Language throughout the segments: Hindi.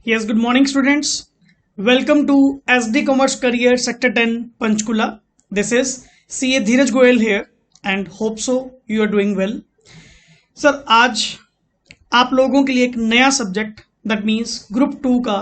Yes, good morning, students. Welcome to SD Commerce Career Sector 10 Panchkula. This is CA Dheeraj Goyal here and hope so you are doing well. Sir आज आप लोगों के लिए एक नया सब्जेक्ट दैट मीन्स ग्रुप 2 का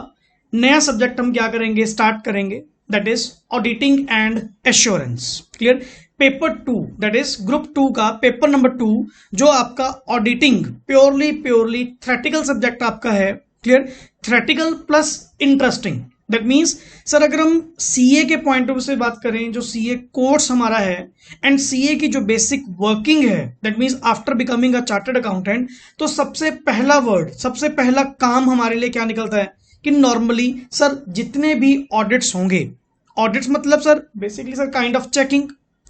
नया सब्जेक्ट हम क्या करेंगे, स्टार्ट करेंगे, that is auditing and assurance. Clear. Paper 2 that is group 2 का पेपर नंबर 2 जो आपका ऑडिटिंग प्योरली थ्योरेटिकल सब्जेक्ट आपका है. Clear. Theoretical plus interesting. That means sir अगर हम सीए के पॉइंट ऑफ व्यू से बात करें, जो सीए कोर्स हमारा है एंड सीए की जो बेसिक वर्किंग है, that means after becoming a chartered accountant, तो सबसे पहला वर्ड, सबसे पहला काम हमारे लिए क्या निकलता है कि नॉर्मली सर जितने भी ऑडिट्स होंगे, ऑडिट्स मतलब sir basically sir kind of checking.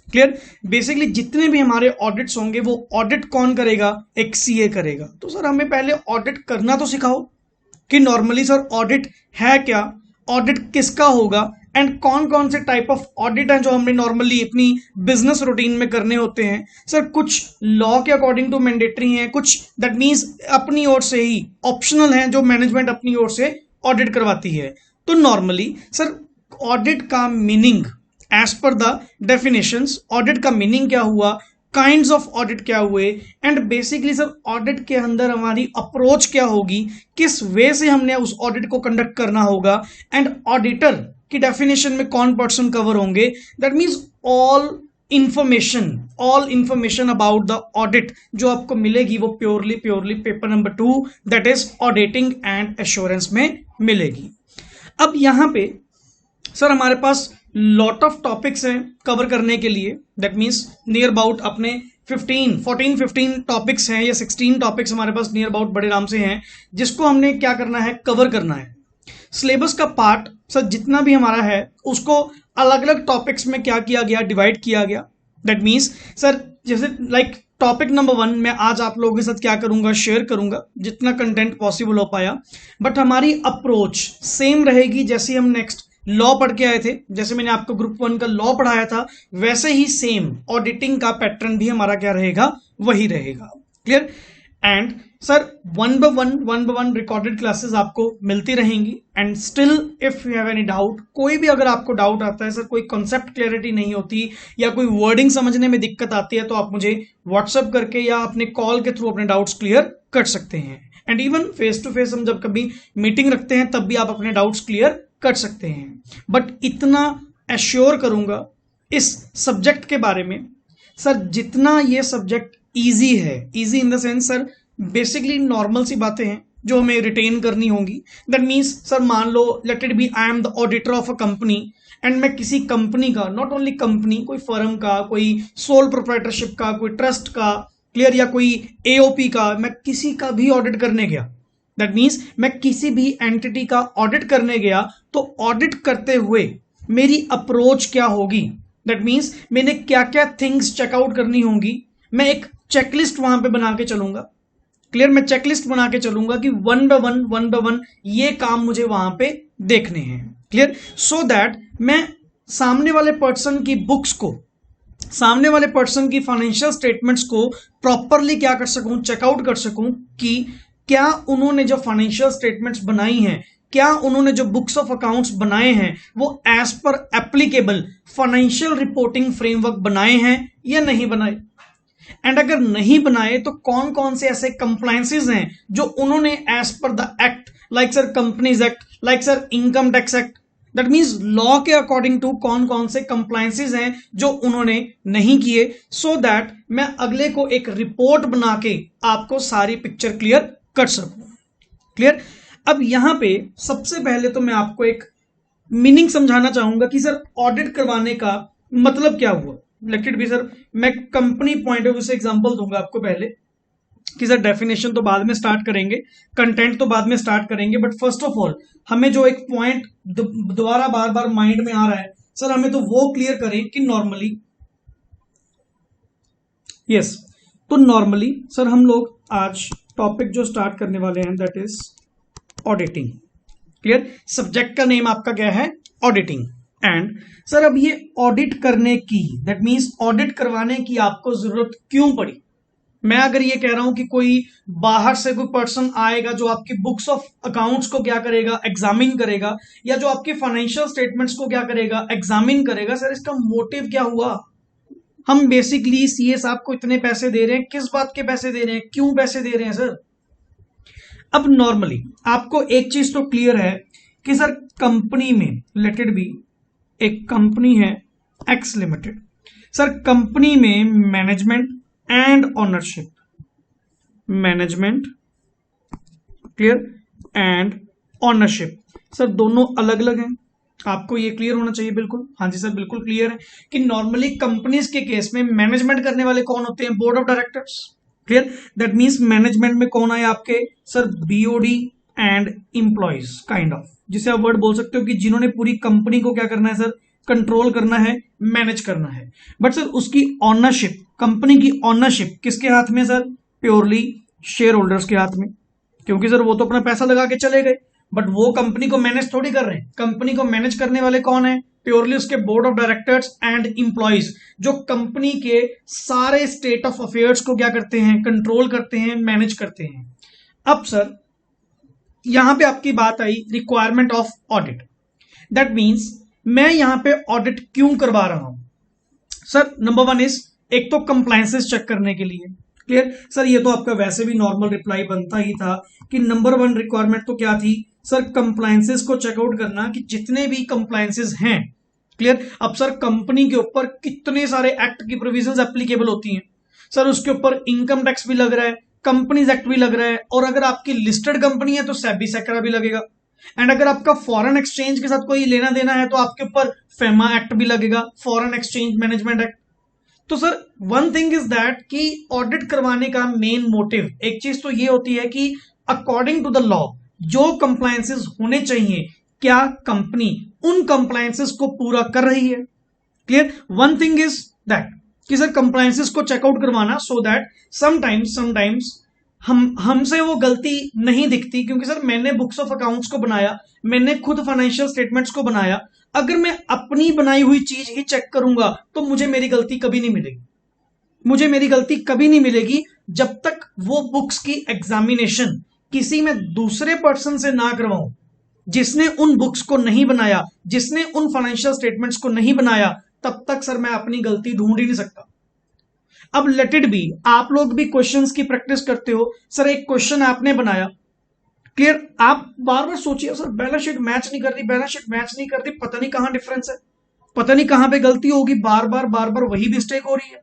Clear. Basically जितने भी हमारे ऑडिट्स होंगे वो ऑडिट कौन करेगा, एक सीए करेगा. तो सर हमें पहले ऑडिट करना तो सिखाओ कि नॉर्मली सर ऑडिट है क्या, ऑडिट किसका होगा एंड कौन कौन से टाइप ऑफ ऑडिट हैं जो हमें नॉर्मली अपनी बिजनेस रूटीन में करने होते हैं. सर कुछ लॉ के अकॉर्डिंग टू मैंडेटरी हैं, कुछ दैट मीन्स अपनी ओर से ही ऑप्शनल हैं जो मैनेजमेंट अपनी ओर से ऑडिट करवाती है. तो नॉर्मली सर ऑडिट का meaning as per the definitions, audit का मीनिंग क्या हुआ, काइंड्स ऑफ ऑडिट क्या हुए एंड बेसिकली सर ऑडिट के अंदर हमारी अप्रोच क्या होगी, किस वे से हमने उस ऑडिट को कंडक्ट करना होगा एंड ऑडिटर की डेफिनेशन में कौन पर्सन कवर होंगे. That means all information about the audit जो आपको मिलेगी वो purely paper number 2 that is auditing and assurance में मिलेगी. अब यहां पे सर हमारे पास लॉट ऑफ टॉपिक्स हैं कवर करने के लिए. दैट मीन्स नियर अबाउट अपने 15 टॉपिक्स हैं या 16 टॉपिक्स हमारे पास नियर अबाउट बड़े नाम से हैं जिसको हमने क्या करना है, कवर करना है. सिलेबस का पार्ट सर जितना भी हमारा है उसको अलग अलग टॉपिक्स में क्या किया गया, डिवाइड किया गया. दैट मीन्स सर जैसे लाइक टॉपिक नंबर 1 मैं आज आप लोगों के साथ क्या करूंगा, शेयर करूंगा जितना कंटेंट पॉसिबल हो पाया. बट हमारी अप्रोच सेम रहेगी जैसे हम नेक्स्ट लॉ पढ़ के आए थे, जैसे मैंने आपको ग्रुप 1 का लॉ पढ़ाया था वैसे ही सेम ऑडिटिंग का पैटर्न भी हमारा क्या रहेगा, वही रहेगा. Clear. And sir one by one recorded classes आपको मिलती रहेंगी and still if you have any doubt, कोई भी अगर आपको डाउट आता है, सर कोई कॉन्सेप्ट क्लैरिटी नहीं होती या कोई वर्डिंग समझने में दिक्कत आती है, तो आप मुझे व्हाट्सएप करके या अपने कॉल के थ्रू अपने डाउट्स क्लियर कर सकते हैं. And even face to face हम जब कभी मीटिंग रखते हैं तब भी आप अपने डाउट्स क्लियर कर सकते हैं. बट इतना एश्योर करूंगा इस सब्जेक्ट के बारे में सर, जितना ये सब्जेक्ट इजी है, easy in the sense sir basically normal सी बातें हैं जो हमें रिटेन करनी होंगी. दैट मीन्स सर मान लो let it be I am the auditor of a company and मैं किसी कंपनी का, नॉट ओनली कंपनी, कोई फर्म का, कोई सोल प्रोप्राइटरशिप का, कोई ट्रस्ट का, क्लियर, या कोई एओपी का, मैं किसी का भी ऑडिट करने गया. दैट मीन्स मैं किसी भी एंटिटी का ऑडिट करने गया तो ऑडिट करते हुए मेरी अप्रोच क्या होगी, दैट मीन्स मैंने क्या क्या थिंग्स चेकआउट करनी होंगी. मैं एक चेकलिस्ट वहां पे बना के चलूंगा. क्लियर. मैं चेकलिस्ट बना के चलूंगा कि वन बाय वन ये काम मुझे वहां पे देखने हैं. क्लियर. सो दैट मैं सामने वाले पर्सन की बुक्स को, सामने वाले पर्सन की फाइनेंशियल स्टेटमेंट्स को प्रॉपरली क्या कर सकूं, चेकआउट कर सकूं कि क्या उन्होंने जो फाइनेंशियल स्टेटमेंट्स बनाई हैं, क्या उन्होंने जो बुक्स ऑफ अकाउंट्स बनाए हैं वो as per applicable financial reporting framework बनाए हैं या नहीं बनाए. एंड अगर नहीं बनाए तो कौन कौन से ऐसे कंप्लायंसेस हैं जो उन्होंने as per the act, like sir companies act, like sir income tax act, that means law के अकॉर्डिंग टू कौन कौन से कंप्लायंसेस हैं जो उन्होंने नहीं किए, सो दैट मैं अगले को एक रिपोर्ट बना के आपको सारी पिक्चर क्लियर कर सकूं. क्लियर. अब यहां पे सबसे पहले तो मैं आपको एक मीनिंग समझाना चाहूंगा कि सर ऑडिट करवाने का मतलब क्या हुआ. लेट इट बी सर मैं कंपनी पॉइंट ऑफ व्यू से एग्जांपल दूंगा आपको पहले कि सर डेफिनेशन तो बाद में स्टार्ट करेंगे, कंटेंट तो बाद में स्टार्ट करेंगे, बट फर्स्ट ऑफ ऑल हमें जो एक पॉइंट दोबारा बार बार माइंड में आ रहा है सर, हमें तो वो क्लियर करें कि नॉर्मली यस, तो नॉर्मली सर हम लोग आज टॉपिक जो स्टार्ट करने वाले हैं that is auditing. Clear. Subject का नेम आपका क्या है, ऑडिटिंग. एंड सर अब ये ऑडिट करने की, दैट मीन्स ऑडिट करवाने की आपको जरूरत क्यों पड़ी, मैं अगर ये कह रहा हूं कि कोई बाहर से कोई पर्सन आएगा जो आपकी बुक्स ऑफ अकाउंट्स को क्या करेगा, एग्जामिन करेगा, या जो आपके फाइनेंशियल स्टेटमेंट्स को क्या करेगा, एग्जामिन करेगा, सर इसका मोटिव क्या हुआ? हम बेसिकली सीए साहब को इतने पैसे दे रहे हैं, किस बात के पैसे दे रहे हैं, क्यों पैसे दे रहे हैं सर? अब नॉर्मली आपको एक चीज तो क्लियर है कि सर कंपनी में, लेट इट बी एक कंपनी है एक्स लिमिटेड, सर कंपनी में management and ownership, management clear and ownership, sir दोनों अलग अलग हैं। आपको ये क्लियर होना चाहिए बिल्कुल। हाँ जी सर, बिल्कुल क्लियर है कि नॉर्मली कंपनीज के केस में मैनेजमेंट करने वाले कौन होते हैं? Board of directors. Clear, that means management में कौन आए आपके? Sir BOD and employees kind of, जिसे आप वर्ड बोल सकते हो कि जिन्होंने पूरी कंपनी को क्या करना है सर? कंट्रोल करना है, मैनेज करना है। बट सर उसकी ऑनरशिप, कंपनी की ऑनरशिप किसके हाथ में सर? प्योरली शेयर होल्डर्स के हाथ में, क्योंकि सर वो तो अपना पैसा लगा के चले गए, बट वो कंपनी को मैनेज थोड़ी कर रहे हैं। कंपनी को मैनेज करने वाले कौन है? प्योरली उसके board of directors and employees, जो कंपनी के सारे स्टेट ऑफ अफेयर्स को क्या करते हैं? कंट्रोल करते हैं, मैनेज करते हैं। अब सर यहां पे आपकी बात आई requirement of audit, that means मैं यहां पे ऑडिट क्यों करवा रहा हूं? सर नंबर वन इज, एक तो कंप्लायंसेस चेक करने के लिए। क्लियर सर, ये तो आपका वैसे भी नॉर्मल रिप्लाई बनता ही था कि नंबर वन रिक्वायरमेंट तो क्या थी सर? कंप्लायंसेस को चेकआउट करना कि जितने भी कंप्लायंसेस हैं। क्लियर, अब सर कंपनी के ऊपर कितने सारे एक्ट की प्रोविजंस एप्लीकेबल होती हैं सर? उसके ऊपर इनकम टैक्स भी लग रहा है, कंपनीज एक्ट भी लग रहा है, और अगर आपकी लिस्टेड कंपनी है तो सेबी सेक्रा भी लगेगा, एंड अगर आपका फॉरेन एक्सचेंज के साथ कोई लेना देना है तो आपके ऊपर फेमा एक्ट भी लगेगा, फॉरेन एक्सचेंज मैनेजमेंट एक्ट। तो sir one thing is that कि ऑडिट करवाने का मेन मोटिव, एक चीज तो ये होती है कि अकॉर्डिंग टू द लॉ जो कंप्लायंसेस होने चाहिए, क्या कंपनी उन कंप्लायंसेस को पूरा कर रही है? Clear, one thing is that कि सर कंप्लायंसेस को चेकआउट करवाना, सो दैट समटाइम्स हमसे वो गलती नहीं दिखती, क्योंकि सर मैंने बुक्स ऑफ अकाउंट्स को बनाया, मैंने खुद फाइनेंशियल स्टेटमेंट्स को बनाया, अगर मैं अपनी बनाई हुई चीज ही चेक करूंगा तो मुझे मेरी गलती कभी नहीं मिलेगी। मुझे मेरी गलती कभी नहीं मिलेगी जब तक वो बुक्स की एग्जामिनेशन किसी में दूसरे पर्सन से ना करवाऊं, जिसने उन बुक्स को नहीं बनाया, जिसने उन फाइनेंशियल स्टेटमेंट्स को नहीं बनाया, तब तक सर मैं अपनी गलती ढूंढ ही नहीं सकता। अब लेट इट बी, आप लोग भी क्वेश्चंस की प्रैक्टिस करते हो, सर एक क्वेश्चन आपने बनाया, क्लियर, आप बार बार सोचिए सर बैलेंस शीट मैच नहीं कर रही, बैलेंस शीट मैच नहीं कर रही, पता नहीं कहां डिफरेंस है, पता नहीं कहां पे गलती होगी, बार बार वही मिस्टेक हो रही है।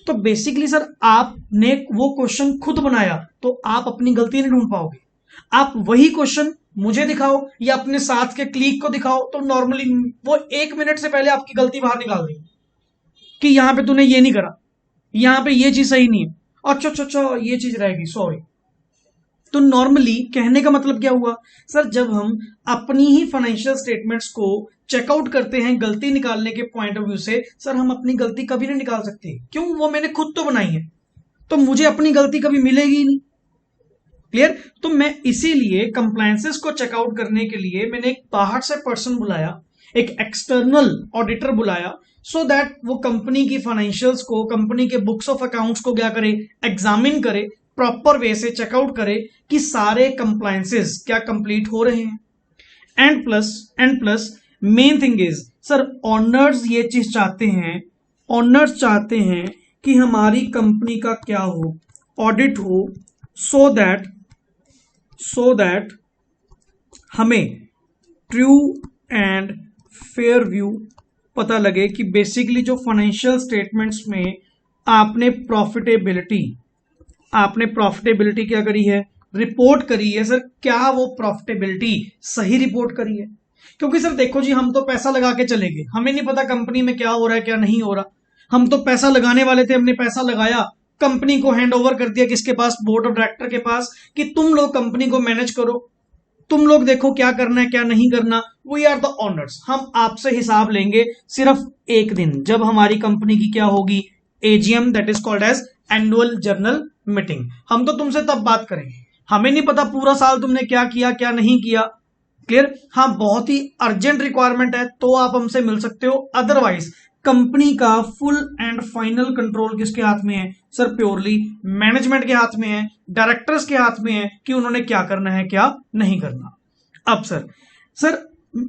तो बेसिकली सर आपने वो क्वेश्चन खुद बनाया तो आप अपनी गलती नहीं ढूंढ पाओगे। आप वही क्वेश्चन मुझे दिखाओ या अपने साथ के क्लीग को दिखाओ तो नॉर्मली वो 1 मिनट से पहले आपकी गलती बाहर निकाल देंगे कि यहां पे तूने ये नहीं करा, यहां पे ये चीज सही नहीं है, अच्छा ये चीज रहेगी, सॉरी। तो नॉर्मली कहने का मतलब क्या हुआ सर? जब हम अपनी ही फाइनेंशियल स्टेटमेंट्स को चेकआउट करते हैं गलती निकालने के पॉइंट ऑफ व्यू से, सर हम अपनी गलती कभी नहीं निकाल सकते। क्यों? वो मैंने खुद तो बनाई है, तो मुझे अपनी गलती कभी मिलेगी ही नहीं। क्लियर, तो मैं इसीलिए कंप्लायंसेस को चेकआउट करने के लिए मैंने एक बाहर से पर्सन बुलाया, एक एक्सटर्नल ऑडिटर बुलाया, सो दैट वो कंपनी की फाइनेंशियल्स को, कंपनी के बुक्स ऑफ अकाउंट्स को क्या करे? एग्जामिन करे, प्रॉपर वे से चेकआउट करे कि सारे कंप्लायंसेस क्या कंप्लीट हो रहे हैं। And plus main thing is sir honours ये चीज चाहते हैं, ऑनर्स चाहते हैं कि हमारी कंपनी का क्या हो? ऑडिट हो, सो दैट हमें ट्रू एंड फेयर व्यू पता लगे कि बेसिकली जो फाइनेंशियल स्टेटमेंट्स में आपने प्रॉफिटेबिलिटी क्या करी है? रिपोर्ट करी है, सर क्या वो प्रॉफिटेबिलिटी सही रिपोर्ट करी है? क्योंकि सर देखो जी, हम तो पैसा लगा के चले गए, हमें नहीं पता कंपनी में क्या हो रहा है क्या नहीं हो रहा। हम तो पैसा लगाने वाले थे, हमने पैसा लगाया, कंपनी को हैंड ओवर कर दिया किसके पास? बोर्ड ऑफ डायरेक्टर के पास, कि तुम लोग कंपनी को मैनेज करो, तुम लोग देखो क्या करना है क्या नहीं करना। वी आर द ओनर्स, हम आपसे हिसाब लेंगे सिर्फ एक दिन, जब हमारी कंपनी की क्या होगी? AGM, that is called as annual general meeting. हम तो तुमसे तब बात करेंगे, हमें नहीं पता पूरा साल तुमने क्या किया क्या नहीं किया। क्लियर, हाँ बहुत ही अर्जेंट रिक्वायरमेंट है तो आप हमसे मिल सकते हो, अदरवाइज कंपनी का फुल एंड फाइनल कंट्रोल किसके हाथ में है सर? प्योरली मैनेजमेंट के हाथ में है, डायरेक्टर्स के हाथ में है कि उन्होंने क्या करना है क्या नहीं करना। अब सर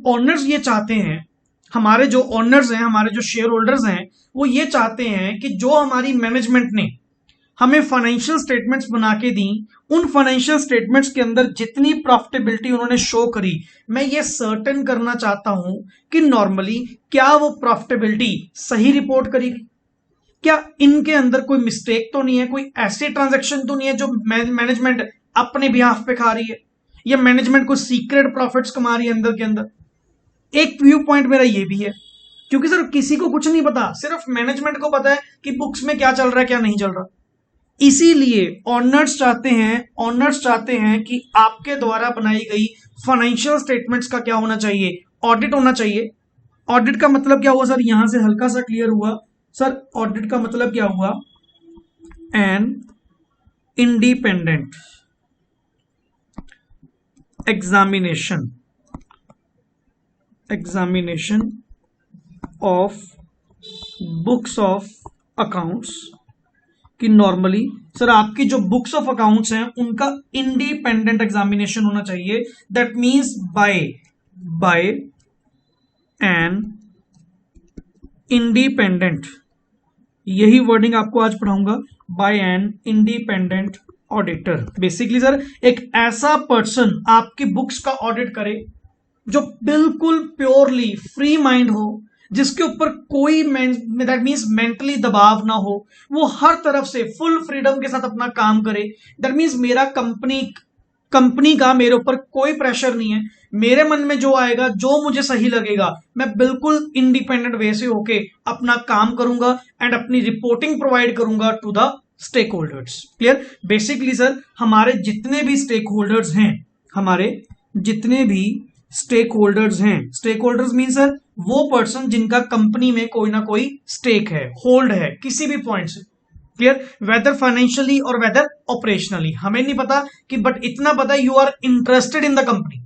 ओनर्स ये चाहते हैं, हमारे जो ओनर्स हैं, हमारे जो शेयर होल्डर्स हैं, वो ये चाहते हैं कि जो हमारी मैनेजमेंट ने हमें फाइनेंशियल स्टेटमेंट्स बना के दी, उन फाइनेंशियल स्टेटमेंट्स के अंदर जितनी प्रॉफिटेबिलिटी उन्होंने शो करी, मैं ये सर्टेन करना चाहता हूं कि नॉर्मली क्या वो प्रॉफिटेबिलिटी सही रिपोर्ट करेगी, क्या इनके अंदर कोई मिस्टेक तो नहीं है, कोई ऐसी ट्रांजैक्शन तो नहीं है जो मैनेजमेंट अपने बिहाफ पे खा रही है, या मैनेजमेंट को सीक्रेट प्रॉफिट्स कमा रही है अंदर के अंदर। एक व्यू पॉइंट मेरा ये भी है, क्योंकि सर किसी को कुछ नहीं पता, सिर्फ मैनेजमेंट को पता है कि बुक्स में क्या चल रहा है क्या नहीं चल रहा। इसीलिए ऑनर्स चाहते हैं कि आपके द्वारा बनाई गई फाइनेंशियल स्टेटमेंट्स का क्या होना चाहिए? ऑडिट होना चाहिए। ऑडिट का मतलब क्या हुआ सर? यहां से हल्का सा क्लियर हुआ सर। ऑडिट का मतलब क्या हुआ? N independent examination of books of accounts, कि नॉर्मली सर आपकी जो बुक्स ऑफ अकाउंट्स हैं उनका इंडिपेंडेंट एग्जामिनेशन होना चाहिए। That means by an independent, यही वर्डिंग आपको आज पढ़ाऊंगा, by an independent auditor. Basically sir एक ऐसा पर्सन आपकी बुक्स का ऑडिट करे जो बिल्कुल प्योरली फ्री माइंड हो, जिसके ऊपर कोई दैट मींस मेंटली दबाव ना हो, वो हर तरफ से फुल फ्रीडम के साथ अपना काम करे। दैट मींस मेरा कंपनी का मेरे ऊपर कोई प्रेशर नहीं है, मेरे मन में जो आएगा, जो मुझे सही लगेगा, मैं बिल्कुल इंडिपेंडेंट वे से होके अपना काम करूंगा एंड अपनी रिपोर्टिंग प्रोवाइड करूंगा to the stakeholders. Clear? Basically sir हमारे जितने भी स्टेक होल्डर्स हैं, स्टेक होल्डर्स मीन सर वो पर्सन जिनका कंपनी में कोई ना कोई स्टेक है, होल्ड है किसी भी पॉइंट से। क्लियर? वेदर फाइनेंशियली और वेदर ऑपरेशनली, हमें नहीं पता कि, बट इतना पता you are interested in the company,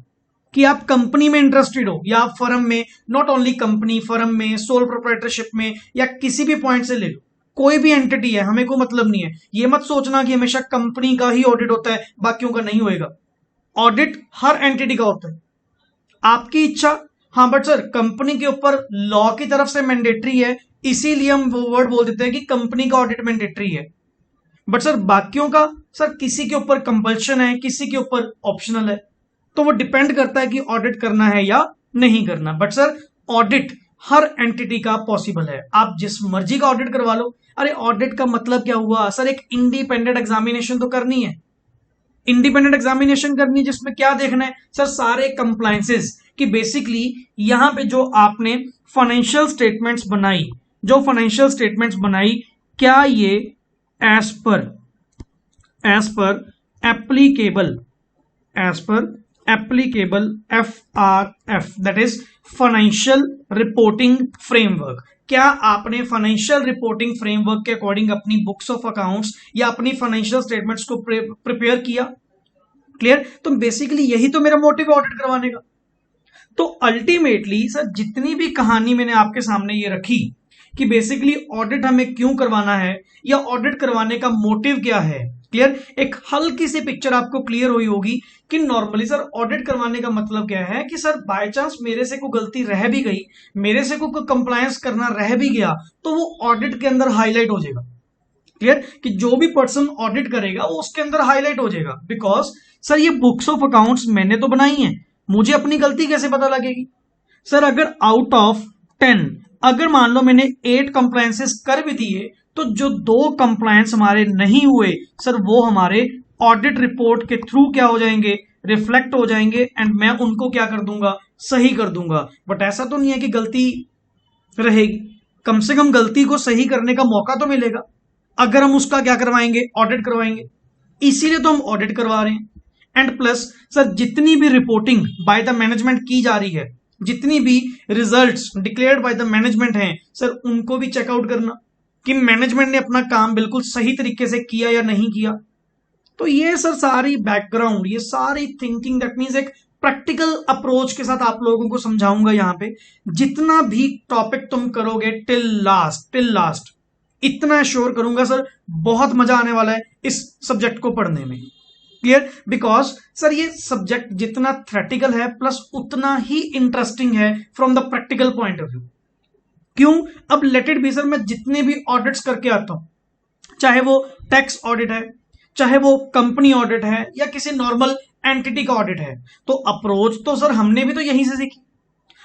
कि आप कंपनी में इंटरेस्टेड हो, या आप फर्म में, नॉट ओनली कंपनी, फर्म में, सोल प्रोप्राइटरशिप में, या किसी भी पॉइंट से ले लो, कोई भी एंटिटी है, हमें कोई मतलब नहीं है। ये मत सोचना कि हमेशा कंपनी का ही ऑडिट होता है बाकियों का नहीं होएगा। ऑडिट हर एंटिटी का होता है, आपकी इच्छा। हाँ बट सर कंपनी के ऊपर लॉ की तरफ से मैंडेटरी है, इसीलिए हम वो वर्ड बोल देते हैं कि कंपनी का ऑडिट मैंडेटरी है। बट सर बाकियों का सर किसी के ऊपर कंपल्शन है, किसी के ऊपर ऑप्शनल है, तो वो डिपेंड करता है कि ऑडिट करना है या नहीं करना। But sir audit her entity का पॉसिबल है, आप जिस मर्जी का ऑडिट करवा लो। अरे ऑडिट का मतलब क्या हुआ सर? एक इंडिपेंडेंट एग्जामिनेशन तो करनी है, इंडिपेंडेंट एग्जामिनेशन करनी है, जिसमें क्या देखना है सर? सारे कंप्लायंसेस, कि बेसिकली यहां पे जो आपने फाइनेंशियल स्टेटमेंट्स बनाई, क्या ये as per applicable FRF, that is financial reporting framework, क्या आपने फाइनेंशियल रिपोर्टिंग फ्रेमवर्क के अकॉर्डिंग अपनी बुक्स ऑफ अकाउंट्स या अपनी फाइनेंशियल स्टेटमेंट्स को प्रिपेयर किया? क्लियर? तो बेसिकली यही तो मेरा मोटिव है ऑडिट करवाने का। तो अल्टीमेटली सर जितनी भी कहानी मैंने आपके सामने ये रखी कि बेसिकली ऑडिट हमें क्यों करवाना है या ऑडिट करवाने का मोटिव क्या है, क्लियर? एक हल्की सी पिक्चर आपको क्लियर हुई होगी कि नॉर्मली सर ऑडिट करवाने का मतलब क्या है कि सर बाय चांस मेरे से कोई गलती रह भी गई, मेरे से कोई कंप्लायंस करना रह भी गया, तो वो ऑडिट के अंदर हाईलाइट हो जाएगा। क्लियर? कि जो भी पर्सन ऑडिट करेगा वो उसके अंदर हाईलाइट हो जाएगा, बिकॉज सर ये बुक्स ऑफ अकाउंट्स मैंने तो बनाई है, मुझे अपनी गलती कैसे पता लगेगी? सर अगर आउट ऑफ 10, अगर मान लो मैंने 8 कंप्लायंसेस कर भी दिए, तो जो 2 कंप्लायंस हमारे नहीं हुए सर वो हमारे ऑडिट रिपोर्ट के थ्रू क्या हो जाएंगे? रिफ्लेक्ट हो जाएंगे, एंड मैं उनको क्या कर दूंगा? सही कर दूंगा। बट ऐसा तो नहीं है कि गलती रहेगी, कम से कम गलती को सही करने का मौका तो मिलेगा अगर हम उसका क्या करवाएंगे? ऑडिट करवाएंगे। इसीलिए तो हम ऑडिट करवा रहे हैं। एंड प्लस सर जितनी भी रिपोर्टिंग बाय द मैनेजमेंट की जा रही है, जितनी भी results declared by the management हैं सर, उनको भी चेकआउट करना कि मैनेजमेंट ने अपना काम बिल्कुल सही तरीके से किया या नहीं किया। तो ये सर सारी बैकग्राउंड, ये सारी थिंकिंग, दैट मीन्स एक प्रैक्टिकल अप्रोच के साथ आप लोगों को समझाऊंगा। यहां पे जितना भी टॉपिक तुम करोगे टिल लास्ट इतना एश्योर करूंगा सर, बहुत मजा आने वाला है इस सब्जेक्ट को पढ़ने में। क्लियर? बिकॉज सर ये सब्जेक्ट जितना थ्योरेटिकल है प्लस उतना ही इंटरेस्टिंग है from the practical point of view. क्यों? अब लेट इट बी सर, मैं जितने भी ऑडिट्स करके आता हूं, चाहे वो टैक्स ऑडिट है, चाहे वो कंपनी ऑडिट है, या किसी नॉर्मल एंटिटी का ऑडिट है, तो अप्रोच तो सर हमने भी तो यहीं से सीखी।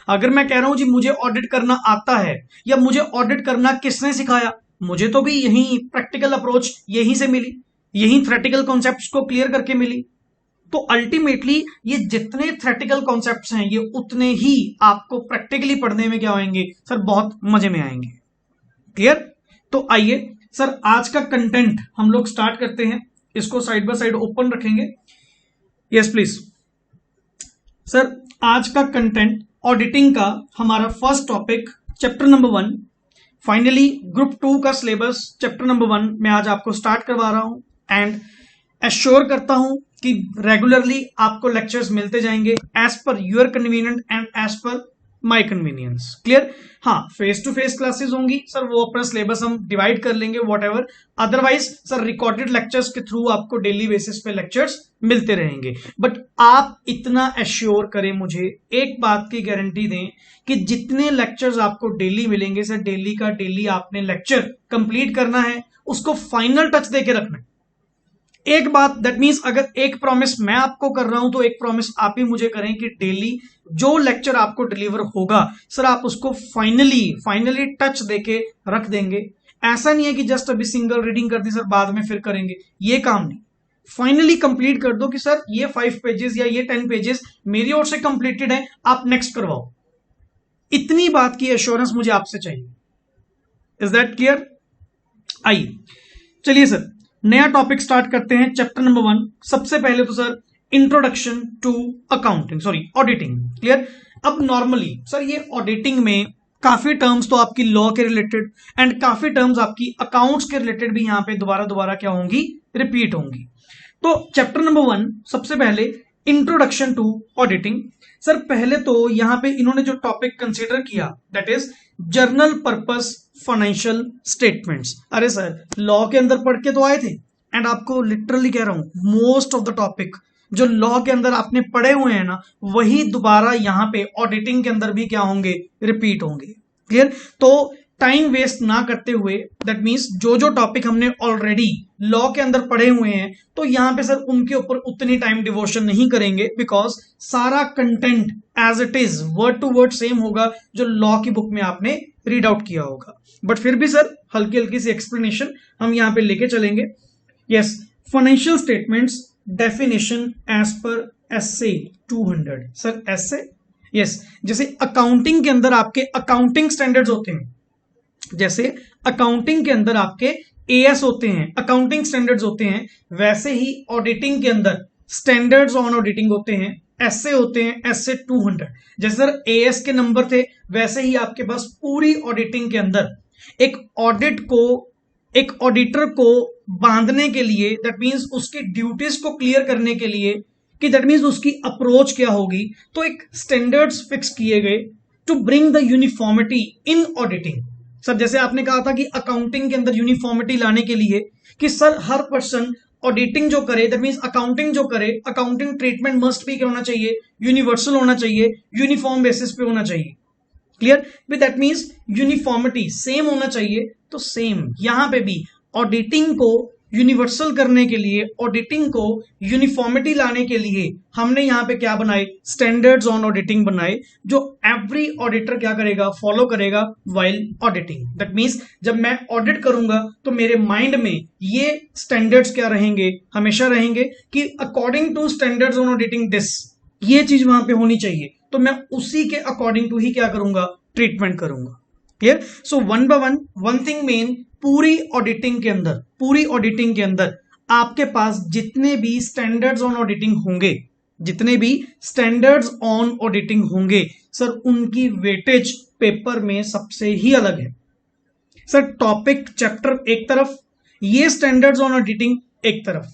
अगर मैं कह रहा हूं जी मुझे ऑडिट करना आता है, या मुझे ऑडिट करना किसने सिखाया, मुझे तो भी यही प्रैक्टिकल अप्रोच यहीं से मिली, यही थ्योरेटिकल कॉन्सेप्ट्स को क्लियर करके मिली। तो अल्टीमेटली ये जितने थ्योरेटिकल कॉन्सेप्ट्स हैं ये उतने ही आपको प्रैक्टिकली पढ़ने में क्या होंगे सर, बहुत मजे में आएंगे। क्लियर? तो आइए सर आज का कंटेंट हम लोग स्टार्ट करते हैं। इसको साइड बाय साइड ओपन रखेंगे। यस प्लीज सर, आज का कंटेंट ऑडिटिंग का हमारा first topic chapter number 1, finally group 2 का सिलेबस चैप्टर नंबर 1 में आज आपको स्टार्ट करवा रहा हूं एंड एश्योर करता हूं कि रेगुलरली आपको लेक्चर्स मिलते जाएंगे as per your convenient and as per my convenience. Clear? हाँ, फेस टू फेस क्लासेस होंगी सर, वो अपना सिलेबस हम डिवाइड कर लेंगे whatever. Otherwise sir recorded lectures के थ्रू आपको डेली बेसिस पे लेक्चर्स मिलते रहेंगे। बट आप इतना एश्योर करें, मुझे एक बात की गारंटी दें कि जितने लेक्चर्स आपको डेली मिलेंगे सर, डेली का डेली आपने लेक्चर कंप्लीट करना है, उसको फाइनल टच देके रखना है। एक बात, दैट मीन्स अगर एक प्रॉमिस मैं आपको कर रहा हूं तो एक प्रॉमिस आप ही मुझे करें कि डेली जो लेक्चर आपको डिलीवर होगा सर, आप उसको फाइनली टच देके रख देंगे। ऐसा नहीं है कि जस्ट अभी सिंगल रीडिंग कर दी सर, बाद में फिर करेंगे, ये काम नहीं। फाइनली कंप्लीट कर दो कि सर ये 5 पेजेस या ये 10 पेजेस मेरी ओर से कंप्लीटेड है, आप नेक्स्ट करवाओ। इतनी बात की एश्योरेंस मुझे आपसे चाहिए। Is that clear? आइए चलिए सर नया टॉपिक स्टार्ट करते हैं, चैप्टर नंबर 1। सबसे पहले तो sir introduction to auditing. Clear? अब नॉर्मली सर ये ऑडिटिंग में काफी टर्म्स तो आपकी लॉ के रिलेटेड एंड काफी टर्म्स आपकी अकाउंट्स के रिलेटेड भी यहां पे दोबारा क्या होंगी, रिपीट होंगी। तो चैप्टर नंबर 1 सबसे पहले इंट्रोडक्शन टू ऑडिटिंग। सर पहले तो यहां पे इन्होंने जो टॉपिक कंसीडर किया that is journal purpose financial statements. अरे सर लॉ के अंदर पढ़ के तो आए थे एंड आपको लिटरली कह रहा हूं मोस्ट ऑफ द टॉपिक जो लॉ के अंदर आपने पढ़े हुए हैं ना, वही दोबारा यहां पे ऑडिटिंग के अंदर भी क्या होंगे, रिपीट होंगे। क्लियर? तो टाइम वेस्ट ना करते हुए, दैट मीन्स जो टॉपिक हमने ऑलरेडी लॉ के अंदर पढ़े हुए हैं तो यहां पे सर उनके ऊपर उतनी टाइम डिवोशन नहीं करेंगे, बिकॉज सारा content as it is word to word same होगा जो लॉ की बुक में आपने रीड आउट किया होगा। बट फिर भी सर हल्की हल्की सी एक्सप्लेनेशन हम यहां पे लेके चलेंगे। Yes, financial statements definition as per SA 200। Sir SA, yes, जैसे अकाउंटिंग के अंदर आपके अकाउंटिंग स्टैंडर्ड्स होते हैं, जैसे अकाउंटिंग के अंदर आपके एएस होते हैं, अकाउंटिंग स्टैंडर्ड्स होते हैं, वैसे ही ऑडिटिंग के अंदर स्टैंडर्ड्स ऑन ऑडिटिंग होते हैं, एसए होते हैं, एसए 200। जैसे सर एएस के नंबर थे, वैसे ही आपके पास पूरी ऑडिटिंग के अंदर एक ऑडिट को, एक ऑडिटर को बांधने के लिए, दैट मीन्स उसकी ड्यूटीज को क्लियर करने के लिए कि दैट मीन्स उसकी अप्रोच क्या होगी, तो एक स्टैंडर्ड्स फिक्स किए गए to bring the uniformity in auditing. Sir जैसे आपने कहा था कि अकाउंटिंग के अंदर यूनिफॉर्मिटी लाने के लिए कि सर हर पर्सन ऑडिटिंग जो करे, दैट मीन्स अकाउंटिंग जो करे, अकाउंटिंग ट्रीटमेंट मस्ट भी क्या होना चाहिए, यूनिवर्सल होना चाहिए, यूनिफॉर्म बेसिस पे होना चाहिए। Clear? With that means uniformity same होना चाहिए। तो सेम यहां पे भी ऑडिटिंग को यूनिवर्सल करने के लिए, ऑडिटिंग को यूनिफॉर्मिटी लाने के लिए हमने यहां पे क्या बनाए, स्टैंडर्ड्स ऑन ऑडिटिंग बनाए, जो एवरी ऑडिटर क्या करेगा, फॉलो करेगा व्हाइल ऑडिटिंग। दैट मीन्स जब मैं ऑडिट करूंगा तो मेरे माइंड में ये स्टैंडर्ड्स क्या रहेंगे, हमेशा रहेंगे कि according to standards on auditing this, ये चीज वहां पे होनी चाहिए, तो मैं उसी के अकॉर्डिंग टू ही क्या करूंगा, ट्रीटमेंट करूंगा। Clear? So one by one thing main, पूरी ऑडिटिंग के अंदर आपके पास जितने भी स्टैंडर्ड्स ऑन ऑडिटिंग होंगे, जितने भी स्टैंडर्ड्स ऑन ऑडिटिंग होंगे सर, उनकी वेटेज पेपर में सबसे ही अलग है। सर टॉपिक चैप्टर एक तरफ, ये स्टैंडर्ड्स ऑन ऑडिटिंग एक तरफ।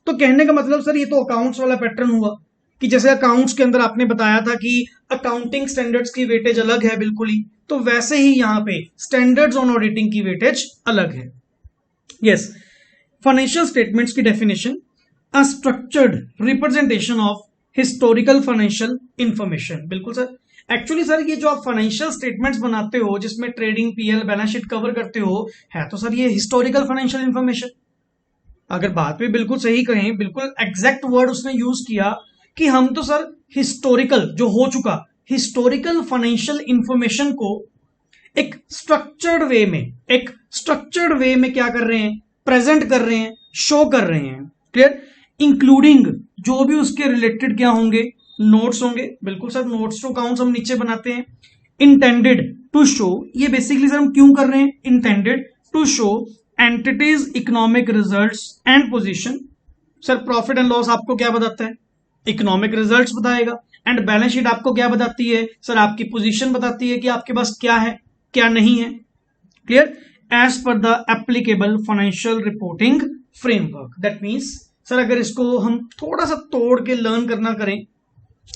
तो कहने का मतलब सर ये तो अकाउंट्स वाला पैटर्न हुआ, कि जैसे अकाउंट्स के अंदर आपने बताया था कि अकाउंटिंग स्टैंडर्ड्स की वेटेज अलग है बिल्कुल ही, तो वैसे ही यहां पे स्टैंडर्ड्स ऑन ऑडिटिंग की वेटेज अलग है। यस, फाइनेंशियल स्टेटमेंट्स की definition, a structured representation of historical financial information. बिल्कुल सर, एक्चुअली सर ये जो आप फाइनेंशियल स्टेटमेंट्स बनाते हो जिसमें trading, PL, balance sheet cover करते हो, है तो सर ये हिस्टोरिकल फाइनेंशियल इंफॉर्मेशन। अगर बात भी बिल्कुल सही कहें, बिल्कुल एग्जैक्ट वर्ड उसने यूज किया कि हम तो सर हिस्टोरिकल जो हो चुका हिस्टोरिकल फाइनेंशियल इंफॉर्मेशन को एक स्ट्रक्चर्ड वे में क्या कर रहे हैं, प्रेजेंट कर रहे हैं, शो कर रहे हैं। क्लियर? इंक्लूडिंग जो भी उसके रिलेटेड क्या होंगे, नोट्स होंगे। बिल्कुल सर, नोट्स टू अकाउंट्स हम नीचे बनाते हैं। इंटेंडेड टू शो, ये बेसिकली सर हम क्यों कर रहे हैं, intended to show entities economic results and position. Sir profit and loss आपको क्या बताता है, इकोनॉमिक रिजल्ट्स बताएगा। एंड बैलेंस शीट आपको क्या बताती है, सर आपकी पोजीशन बताती है कि आपके पास क्या है क्या नहीं है। Clear? As per the applicable financial reporting framework. That means sir अगर इसको हम थोड़ा सा तोड़ के लर्न करना करें,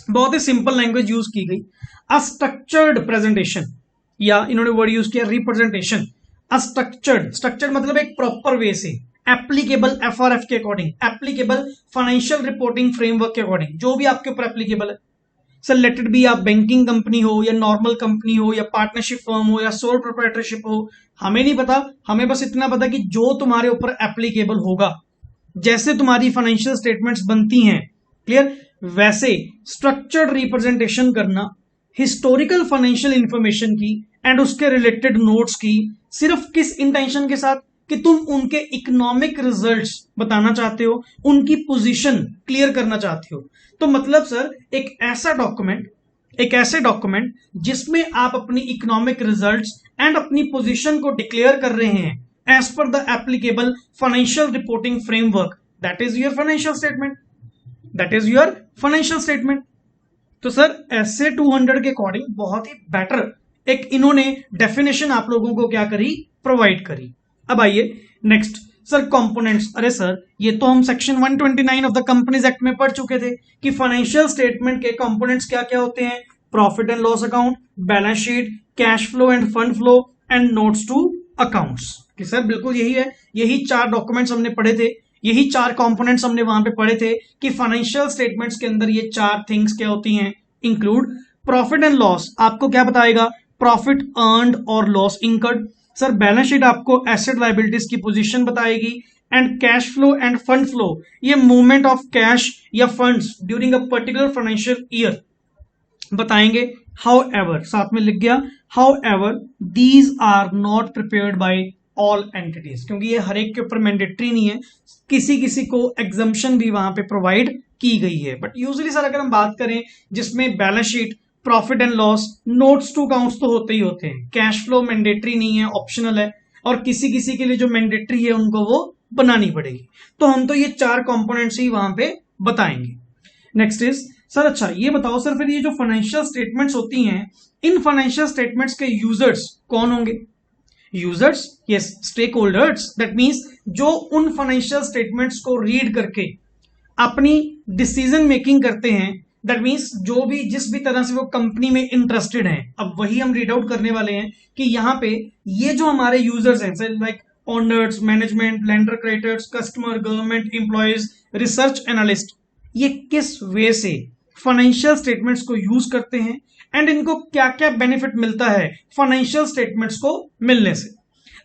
बहुत ही सिंपल लैंग्वेज यूज की गई, अ स्ट्रक्चर्ड प्रेजेंटेशन, या इन्होंने वर्ड यूज किया रिप्रेजेंटेशन। अ स्ट्रक्चर्ड मतलब एक प्रॉपर वे से, एप्लीकेबल एफआरएफ के according, applicable financial reporting framework के अकॉर्डिंग, जो भी आपके ऊपर एप्लीकेबल है। सर लेट इट बी आप बैंकिंग कंपनी हो या नॉर्मल कंपनी हो या पार्टनरशिप फर्म हो या सोल प्रोप्राइटरशिप हो, हमें नहीं पता, हमें बस इतना पता कि जो तुम्हारे ऊपर एप्लीकेबल होगा, जैसे तुम्हारी फाइनेंशियल स्टेटमेंट्स बनती हैं, क्लियर, वैसे स्ट्रक्चर्ड रिप्रेजेंटेशन करना हिस्टोरिकल फाइनेंशियल इंफॉर्मेशन की एंड उसके रिलेटेड नोट्स की, सिर्फ किस इंटेंशन के साथ कि तुम उनके इकोनॉमिक रिजल्ट्स बताना चाहते हो, उनकी पोजीशन क्लियर करना चाहते हो। तो मतलब सर एक ऐसे डॉक्यूमेंट जिसमें आप अपनी इकोनॉमिक रिजल्ट्स एंड अपनी पोजीशन को डिक्लेयर कर रहे हैं as per the applicable financial reporting framework, that is your financial statement. तो सर एसए 200 के अकॉर्डिंग बहुत ही बेटर एक इन्होंने डेफिनेशन आप लोगों को क्या करी, प्रोवाइड करी। अब आइए नेक्स्ट, सर कंपोनेंट्स। अरे सर ये तो हम section 129 of the companies act में पढ़ चुके थे कि फाइनेंशियल स्टेटमेंट के कंपोनेंट्स क्या क्या होते हैं, profit and loss account, balance sheet, cash flow and fund flow and notes to accounts. कि सर बिल्कुल यही है, यही 4 डॉक्यूमेंट्स हमने पढ़े थे, यही 4 कंपोनेंट्स हमने वहां पे पढ़े थे कि फाइनेंशियल स्टेटमेंट्स के अंदर ये 4 थिंग्स क्या होती हैं, इंक्लूड प्रॉफिट एंड लॉस आपको क्या बताएगा, प्रॉफिट अर्न्ड और loss incurred. Sir balance sheet आपको एसेट लायबिलिटीज की पोजीशन बताएगी। And cash flow and fund flow, ये मूवमेंट ऑफ कैश या funds during a particular financial year बताएंगे। हाउएवर, साथ में लिख गया, however these are not prepared by all entities, क्योंकि ये हर एक के ऊपर मैंडेटरी नहीं है, किसी किसी को एग्जम्पशन भी वहां पे प्रोवाइड की गई है। बट यूजुअली सर अगर हम बात करें जिसमें balance sheet, profit and loss, notes to accounts तो होते ही होते हैं, कैश फ्लो मैंडेटरी नहीं है, ऑप्शनल है, और किसी किसी के लिए जो मैंडेटरी है उनको वो बनानी पड़ेगी। तो हम तो ये 4 कंपोनेंट्स ही वहां पे बताएंगे। नेक्स्ट इज सर, अच्छा ये बताओ सर, फिर ये जो फाइनेंशियल स्टेटमेंट्स होती हैं, इन फाइनेंशियल स्टेटमेंट्स के यूजर्स कौन होंगे? Users, yes, stakeholders. That means जो उन फाइनेंशियल स्टेटमेंट्स को रीड करके अपनी डिसीजन मेकिंग करते हैं, दैट मीन्स जो भी जिस भी तरह से वो कंपनी में इंटरेस्टेड हैं, अब वही हम रीड आउट करने वाले हैं कि यहाँ पे ये जो हमारे यूजर्स हैं, like owners, management, lender, creditors, customer, government employees, research analyst, ये किस वे से फाइनेंशियल स्टेटमेंट्स को यूज करते हैं एंड इनको क्या क्या बेनिफिट मिलता है फाइनेंशियल स्टेटमेंट्स को मिलने से।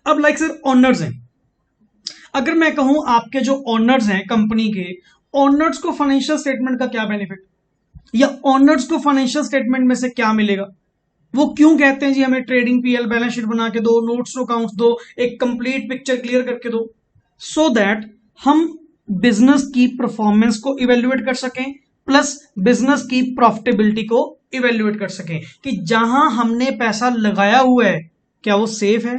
अब लाइक सर ओनर्स हैं, अगर मैं कहूं आपके जो ओनर्स हैं कंपनी के, ओनर्स को फाइनेंशियल स्टेटमेंट का क्या बेनिफिट, या ओनर्स को फाइनेंशियल स्टेटमेंट में से क्या मिलेगा, वो क्यों कहते हैं जी हमें ट्रेडिंग पीएल बैलेंस शीट बना के दो, नोट्स टू अकाउंट्स दो, एक कंप्लीट पिक्चर क्लियर करके दो, सो दैट हम बिजनेस की परफॉर्मेंस को इवेल्युएट कर सकें, प्लस बिजनेस की प्रॉफिटेबिलिटी को इवेल्युएट कर सकें कि जहां हमने पैसा लगाया हुआ है क्या वो सेफ है,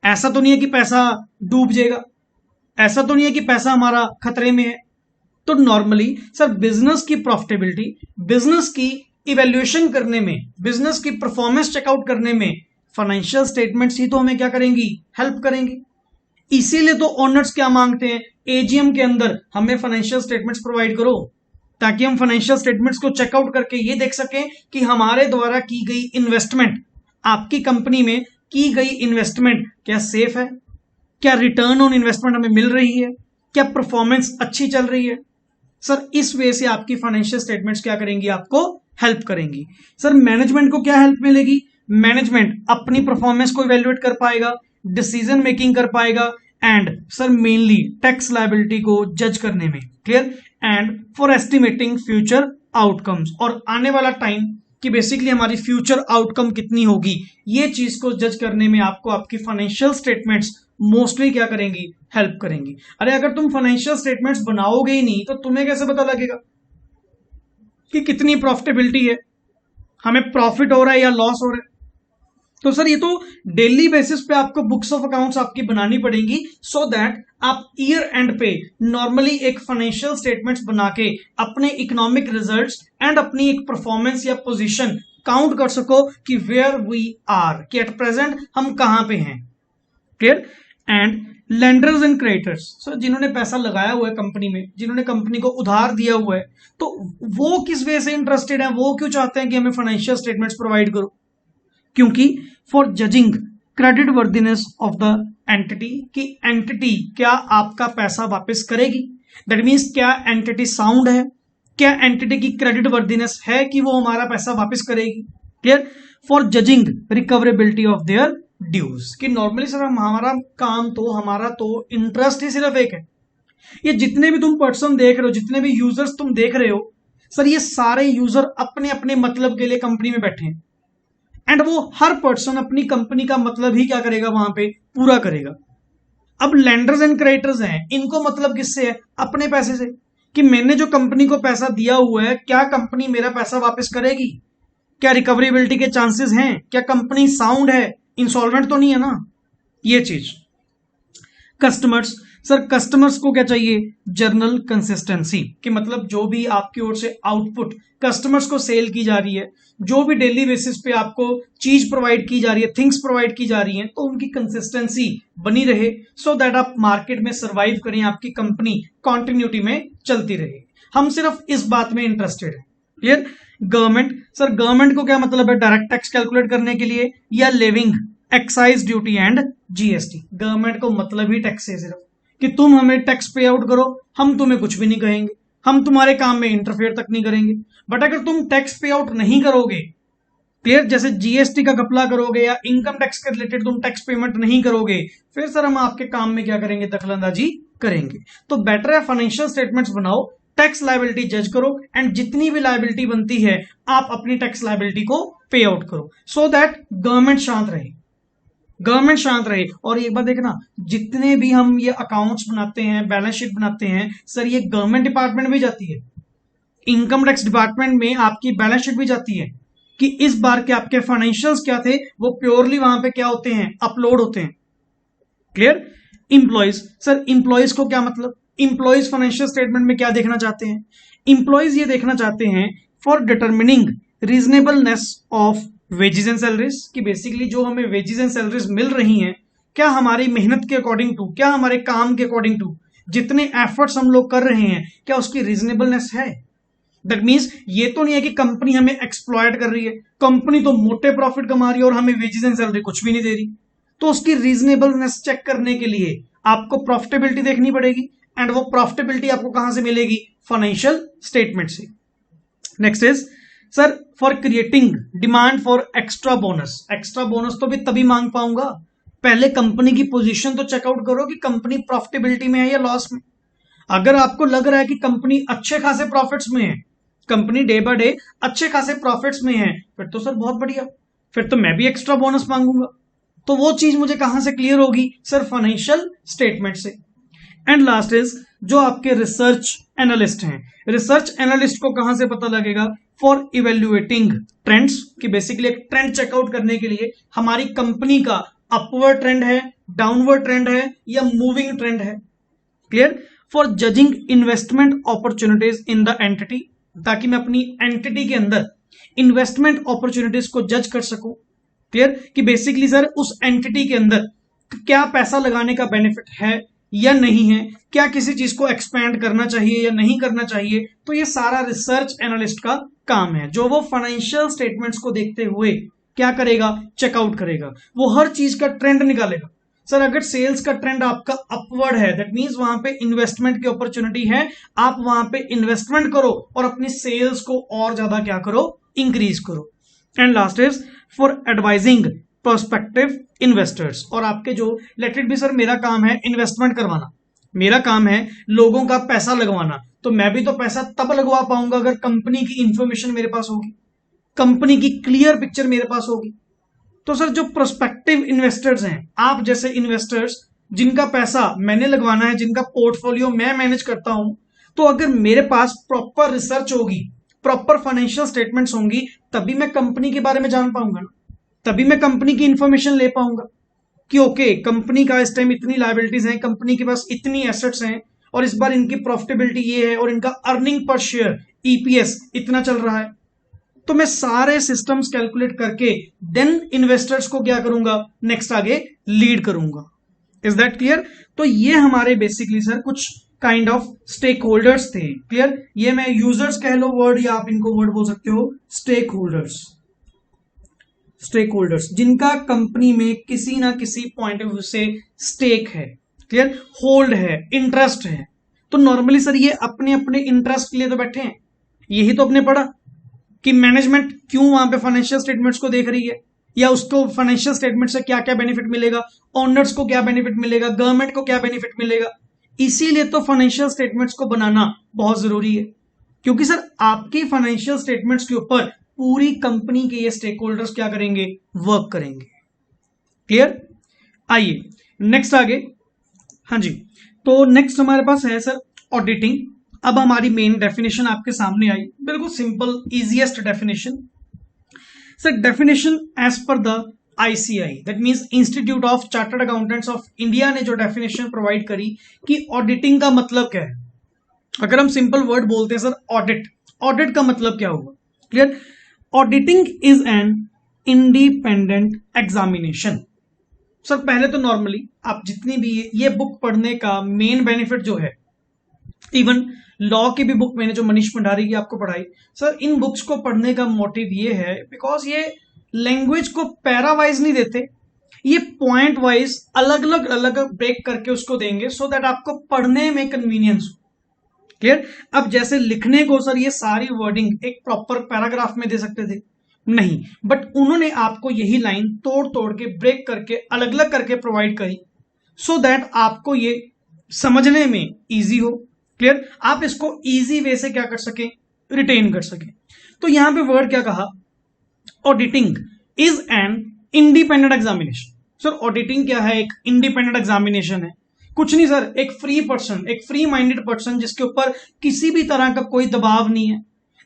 ऐसा तो नहीं है कि पैसा डूब जाएगा, ऐसा तो नहीं है कि पैसा हमारा खतरे में है। तो नॉर्मली सर बिजनेस की प्रॉफिटेबिलिटी, बिजनेस की इवेल्युएशन करने में, बिजनेस की परफॉर्मेंस चेकआउट करने में फाइनेंशियल स्टेटमेंट्स ही तो हमें क्या करेंगी, हेल्प करेंगी। इसीलिए तो ओनर्स क्या मांगते हैं, एजीएम के अंदर हमें फाइनेंशियल स्टेटमेंट्स प्रोवाइड करो, ताकि हम फाइनेंशियल स्टेटमेंट्स को चेकआउट करके ये देख सकें कि हमारे द्वारा की गई इन्वेस्टमेंट, आपकी कंपनी में की गई इन्वेस्टमेंट क्या सेफ है, क्या रिटर्न ऑन इन्वेस्टमेंट हमें मिल रही है, क्या परफॉर्मेंस अच्छी चल रही है। सर इस वे से आपकी फाइनेंशियल स्टेटमेंट्स क्या करेंगी, आपको हेल्प करेंगी। सर मैनेजमेंट को क्या हेल्प मिलेगी, मैनेजमेंट अपनी परफॉर्मेंस को इवेल्युएट कर पाएगा, डिसीजन मेकिंग कर पाएगा, and sir mainly tax liability को जज करने में, clear, and for estimating future outcomes, और आने वाला टाइम कि बेसिकली हमारी फ्यूचर आउटकम कितनी होगी, ये चीज को जज करने में आपको आपकी फाइनेंशियल स्टेटमेंट्स मोस्टली क्या करेंगी, हेल्प करेंगी। अरे अगर तुम फाइनेंशियल स्टेटमेंट्स बनाओगे ही नहीं तो तुम्हें कैसे पता लगेगा कि कितनी प्रॉफिटेबिलिटी है, हमें प्रॉफिट हो रहा है या लॉस हो रहा है। तो सर ये तो डेली बेसिस पे आपको बुक्स ऑफ अकाउंट्स आपकी बनानी पड़ेंगी, सो दैट आप ईयर एंड पे नॉर्मली एक फाइनेंशियल स्टेटमेंट्स बना के अपने इकोनॉमिक रिजल्ट्स एंड अपनी एक परफॉर्मेंस या पोजीशन काउंट कर सको कि वेयर वी आर, कि एट प्रेजेंट हम कहां पे हैं, clear. And lenders and creditors, sir जिन्होंने पैसा लगाया हुआ है कंपनी में, जिन्होंने कंपनी को उधार दिया हुआ है, तो वो किस वे से इंटरेस्टेड है, वो क्यों चाहते हैं कि हमें फाइनेंशियल स्टेटमेंट्स प्रोवाइड करो, क्योंकि for judging credit worthiness of the entity, कि एंटिटी क्या आपका पैसा वापस करेगी, दैट मीन्स क्या एंटिटी साउंड है, क्या एंटिटी की क्रेडिट वर्दीनेस है कि वो हमारा पैसा वापस करेगी, clear. For judging recoverability of their dues, कि नॉर्मली सर हमारा काम तो, हमारा तो इंटरेस्ट ही सिर्फ एक है। ये जितने भी तुम पर्सन देख रहे हो, जितने भी यूजर्स तुम देख रहे हो, सर ये सारे यूजर अपने अपने मतलब के लिए कंपनी में बैठे हैं, एंड वो हर पर्सन अपनी कंपनी का मतलब ही क्या करेगा, वहां पे पूरा करेगा। अब लेंडर्स एंड क्रेडिटर्स हैं, इनको मतलब किससे है, अपने पैसे से, कि मैंने जो कंपनी को पैसा दिया हुआ है, क्या कंपनी मेरा पैसा वापस करेगी, क्या रिकवरेबिलिटी के चांसेस हैं, क्या कंपनी साउंड है, इंसॉल्वेंट तो नहीं है ना, ये चीज। कस्टमर्स, सर कस्टमर्स को क्या चाहिए, जर्नल कंसिस्टेंसी, कि मतलब जो भी आपकी ओर से आउटपुट कस्टमर्स को सेल की जा रही है, जो भी डेली बेसिस पे आपको चीज प्रोवाइड की जा रही है, थिंग्स प्रोवाइड की जा रही हैं, तो उनकी कंसिस्टेंसी बनी रहे, सो दैट आप मार्केट में सर्वाइव करें, आपकी कंपनी कंटिन्यूटी में चलती रहे। हम सिर्फ इस बात में इंटरेस्टेड है, क्लियर। गवर्नमेंट, सर गवर्नमेंट को क्या मतलब है, डायरेक्ट टैक्स कैलकुलेट करने के लिए, या levying excise duty and GST. Government को मतलब ही टैक्स है सिर्फ, कि तुम हमें टैक्स पे आउट करो, हम तुम्हें कुछ भी नहीं कहेंगे, हम तुम्हारे काम में इंटरफेयर तक नहीं करेंगे। बट अगर तुम टैक्स पे आउट नहीं करोगे, क्लियर, जैसे जीएसटी का घपला करोगे या इनकम टैक्स के रिलेटेड तुम टैक्स पेमेंट नहीं करोगे, फिर सर हम आपके काम में क्या करेंगे, दखलंदाजी करेंगे। तो बेटर है फाइनेंशियल स्टेटमेंट्स बनाओ, टैक्स लायबिलिटी जज करो, एंड जितनी भी लायबिलिटी बनती है आप अपनी टैक्स लायबिलिटी को पे आउट करो, सो दैट गवर्नमेंट शांत रहे, गवर्नमेंट शांत रहे। और एक बात देखना, जितने भी हम ये अकाउंट्स बनाते हैं, बैलेंस शीट बनाते हैं, सर ये गवर्नमेंट डिपार्टमेंट में जाती है, इनकम टैक्स डिपार्टमेंट में आपकी बैलेंस शीट भी जाती है, कि इस बार के आपके फाइनेंशियल्स क्या थे, वो प्योरली वहां पे क्या होते हैं, अपलोड होते हैं, क्लियर। इंप्लॉइज, सर इंप्लॉइज को क्या मतलब, इंप्लॉइज फाइनेंशियल स्टेटमेंट में क्या देखना चाहते हैं, इंप्लॉइज ये देखना चाहते हैं for determining reasonableness of wages and salaries, कि बेसिकली जो हमें वेजेस एंड सैलरीज मिल रही हैं, क्या हमारी मेहनत के अकॉर्डिंग टू, क्या हमारे काम के अकॉर्डिंग टू, जितने एफर्ट्स हम लोग कर रहे हैं, क्या उसकी रीजनेबलनेस है। दैट मीन्स ये तो नहीं है कि कंपनी हमें एक्सप्लॉयट कर रही है, कंपनी तो मोटे प्रॉफिट कमा रही है और हमें वेजेस एंड सैलरी कुछ भी नहीं दे रही। तो उसकी रीजनेबलनेस चेक करने के लिए आपको प्रॉफिटेबिलिटी देखनी पड़ेगी, एंड वो प्रॉफिटेबिलिटी आपको कहां से मिलेगी, फाइनेंशियल स्टेटमेंट से। Next is sir for creating demand for extra bonus. Extra bonus तो भी तभी मांग पाऊंगा, पहले कंपनी की पोजीशन तो चेकआउट करो कि कंपनी प्रॉफिटेबिलिटी में है या लॉस में। अगर आपको लग रहा है कि कंपनी अच्छे खासे प्रॉफिट्स में है, कंपनी डे बाय डे अच्छे खासे प्रॉफिट्स में है, फिर तो सर बहुत बढ़िया, फिर तो मैं भी एक्स्ट्रा बोनस मांगूंगा। तो वो चीज मुझे कहां से क्लियर होगी, सर फाइनेंशियल स्टेटमेंट से। एंड लास्ट इज जो आपके रिसर्च एनालिस्ट हैं, रिसर्च एनालिस्ट को कहां से पता लगेगा, फॉर इवेल्युएटिंग ट्रेंड्स, कि बेसिकली एक ट्रेंड चेकआउट करने के लिए हमारी कंपनी का अपवर्ड ट्रेंड है, डाउनवर्ड ट्रेंड है, या मूविंग ट्रेंड है, clear. For judging investment opportunities in the entity, ताकि मैं अपनी एंटिटी के अंदर इन्वेस्टमेंट अपॉर्चुनिटीज को जज कर सकूं, क्लियर, कि बेसिकली सर उस एंटिटी के अंदर क्या पैसा लगाने का बेनिफिट है, या नहीं है, क्या किसी चीज को एक्सपैंड करना चाहिए या नहीं करना चाहिए, तो ये सारा रिसर्च एनालिस्ट का काम है, जो वो फाइनेंशियल स्टेटमेंट्स को देखते हुए क्या करेगा, चेकआउट करेगा, वो हर चीज का ट्रेंड निकालेगा। सर अगर सेल्स का ट्रेंड आपका अपवर्ड है, दैट मींस वहां पे इन्वेस्टमेंट की अपॉर्चुनिटी है, आप वहां पे इन्वेस्टमेंट करो और अपनी सेल्स को और ज्यादा क्या करो, इंक्रीज करो। And last is for advising prospective investors, और आपके जो लेट इट बी सर मेरा काम है इन्वेस्टमेंट करवाना, मेरा काम है लोगों का पैसा लगवाना, तो मैं भी तो पैसा तब लगवा पाऊंगा अगर कंपनी की इंफॉर्मेशन मेरे पास होगी, कंपनी की क्लियर पिक्चर मेरे पास होगी। तो सर जो प्रोस्पेक्टिव इन्वेस्टर्स हैं, आप जैसे इन्वेस्टर्स जिनका पैसा मैंने लगवाना है, जिनका पोर्टफोलियो मैं मैनेज करता हूं, तो अगर मेरे पास प्रॉपर रिसर्च होगी, प्रॉपर फाइनेंशियल स्टेटमेंट्स होंगी, तभी मैं कंपनी के बारे में जान पाऊंगा ना, तभी मैं कंपनी की इंफॉर्मेशन ले पाऊंगा कि ओके कंपनी का इस टाइम इतनी लायबिलिटीज हैं, कंपनी के पास इतनी एसेट्स हैं, और इस बार इनकी प्रॉफिटेबिलिटी ये है, और इनका अर्निंग पर शेयर ईपीएस इतना चल रहा है। तो मैं सारे सिस्टम्स कैलकुलेट करके देन इन्वेस्टर्स को क्या करूंगा, नेक्स्ट आगे लीड करूंगा। Is that clear? तो ये हमारे बेसिकली सर कुछ काइंड ऑफ स्टेक होल्डर्स थे। क्लियर? ये मैं यूजर्स कह लो वर्ड, या आप इनको वर्ड बोल सकते हो स्टेक होल्डर्स। स्टेक होल्डर्स जिनका कंपनी में किसी ना किसी पॉइंट ऑफ व्यू से स्टेक है, क्लियर, होल्ड है, इंटरेस्ट है। तो नॉर्मली सर ये अपने अपने इंटरेस्ट के लिए तो बैठे हैं, यही तो अपने पढ़ा कि मैनेजमेंट क्यों वहां पे फाइनेंशियल स्टेटमेंट्स को देख रही है, या उसको फाइनेंशियल स्टेटमेंट से क्या क्या बेनिफिट मिलेगा, ओनर्स को क्या बेनिफिट मिलेगा, गवर्नमेंट को क्या बेनिफिट मिलेगा। इसीलिए तो फाइनेंशियल स्टेटमेंट्स को बनाना बहुत जरूरी है, क्योंकि सर आपकी फाइनेंशियल स्टेटमेंट्स के ऊपर पूरी कंपनी के ये स्टेक होल्डर्स क्या करेंगे, वर्क करेंगे। क्लियर? आइए नेक्स्ट आगे। हाँ जी, तो नेक्स्ट हमारे पास है सर ऑडिटिंग। अब हमारी मेन डेफिनेशन आपके सामने आई, बिल्कुल simple easiest definition. Sir definition as per the ICI, that means Institute of Chartered Accountants of India ने जो डेफिनेशन प्रोवाइड करी कि ऑडिटिंग का मतलब क्या है। अगर हम सिंपल वर्ड बोलते हैं सर ऑडिट, ऑडिट का मतलब क्या होगा? Clear? Auditing is an independent examination. Sir पहले तो नॉर्मली आप जितनी भी ये बुक पढ़ने का मेन बेनिफिट जो है, इवन लॉ की भी बुक मैंने जो मनीष भंडारी की आपको पढ़ाई, सर इन बुक्स को पढ़ने का मोटिव ये है बिकॉज ये लैंग्वेज को पैरा वाइज नहीं देते, ये पॉइंट वाइज अलग अलग ब्रेक करके उसको देंगे, सो दैट आपको पढ़ने में कन्वीनियंस हो। क्लियर? अब जैसे लिखने को सर ये सारी वर्डिंग एक प्रॉपर पैराग्राफ में दे सकते थे, नहीं, बट उन्होंने आपको यही लाइन तोड़ तोड़ के ब्रेक करके अलग अलग करके प्रोवाइड करी, सो दैट आपको ये समझने में इजी हो। क्लियर? आप इसको इजी वे से क्या कर सके, रिटेन कर सके। तो यहां पे वर्ड क्या कहा, auditing is an independent examination. Sir auditing क्या है, एक इंडिपेंडेंट एग्जामिनेशन है, कुछ नहीं सर, एक फ्री पर्सन, एक फ्री माइंडेड पर्सन जिसके ऊपर किसी भी तरह का कोई दबाव नहीं है,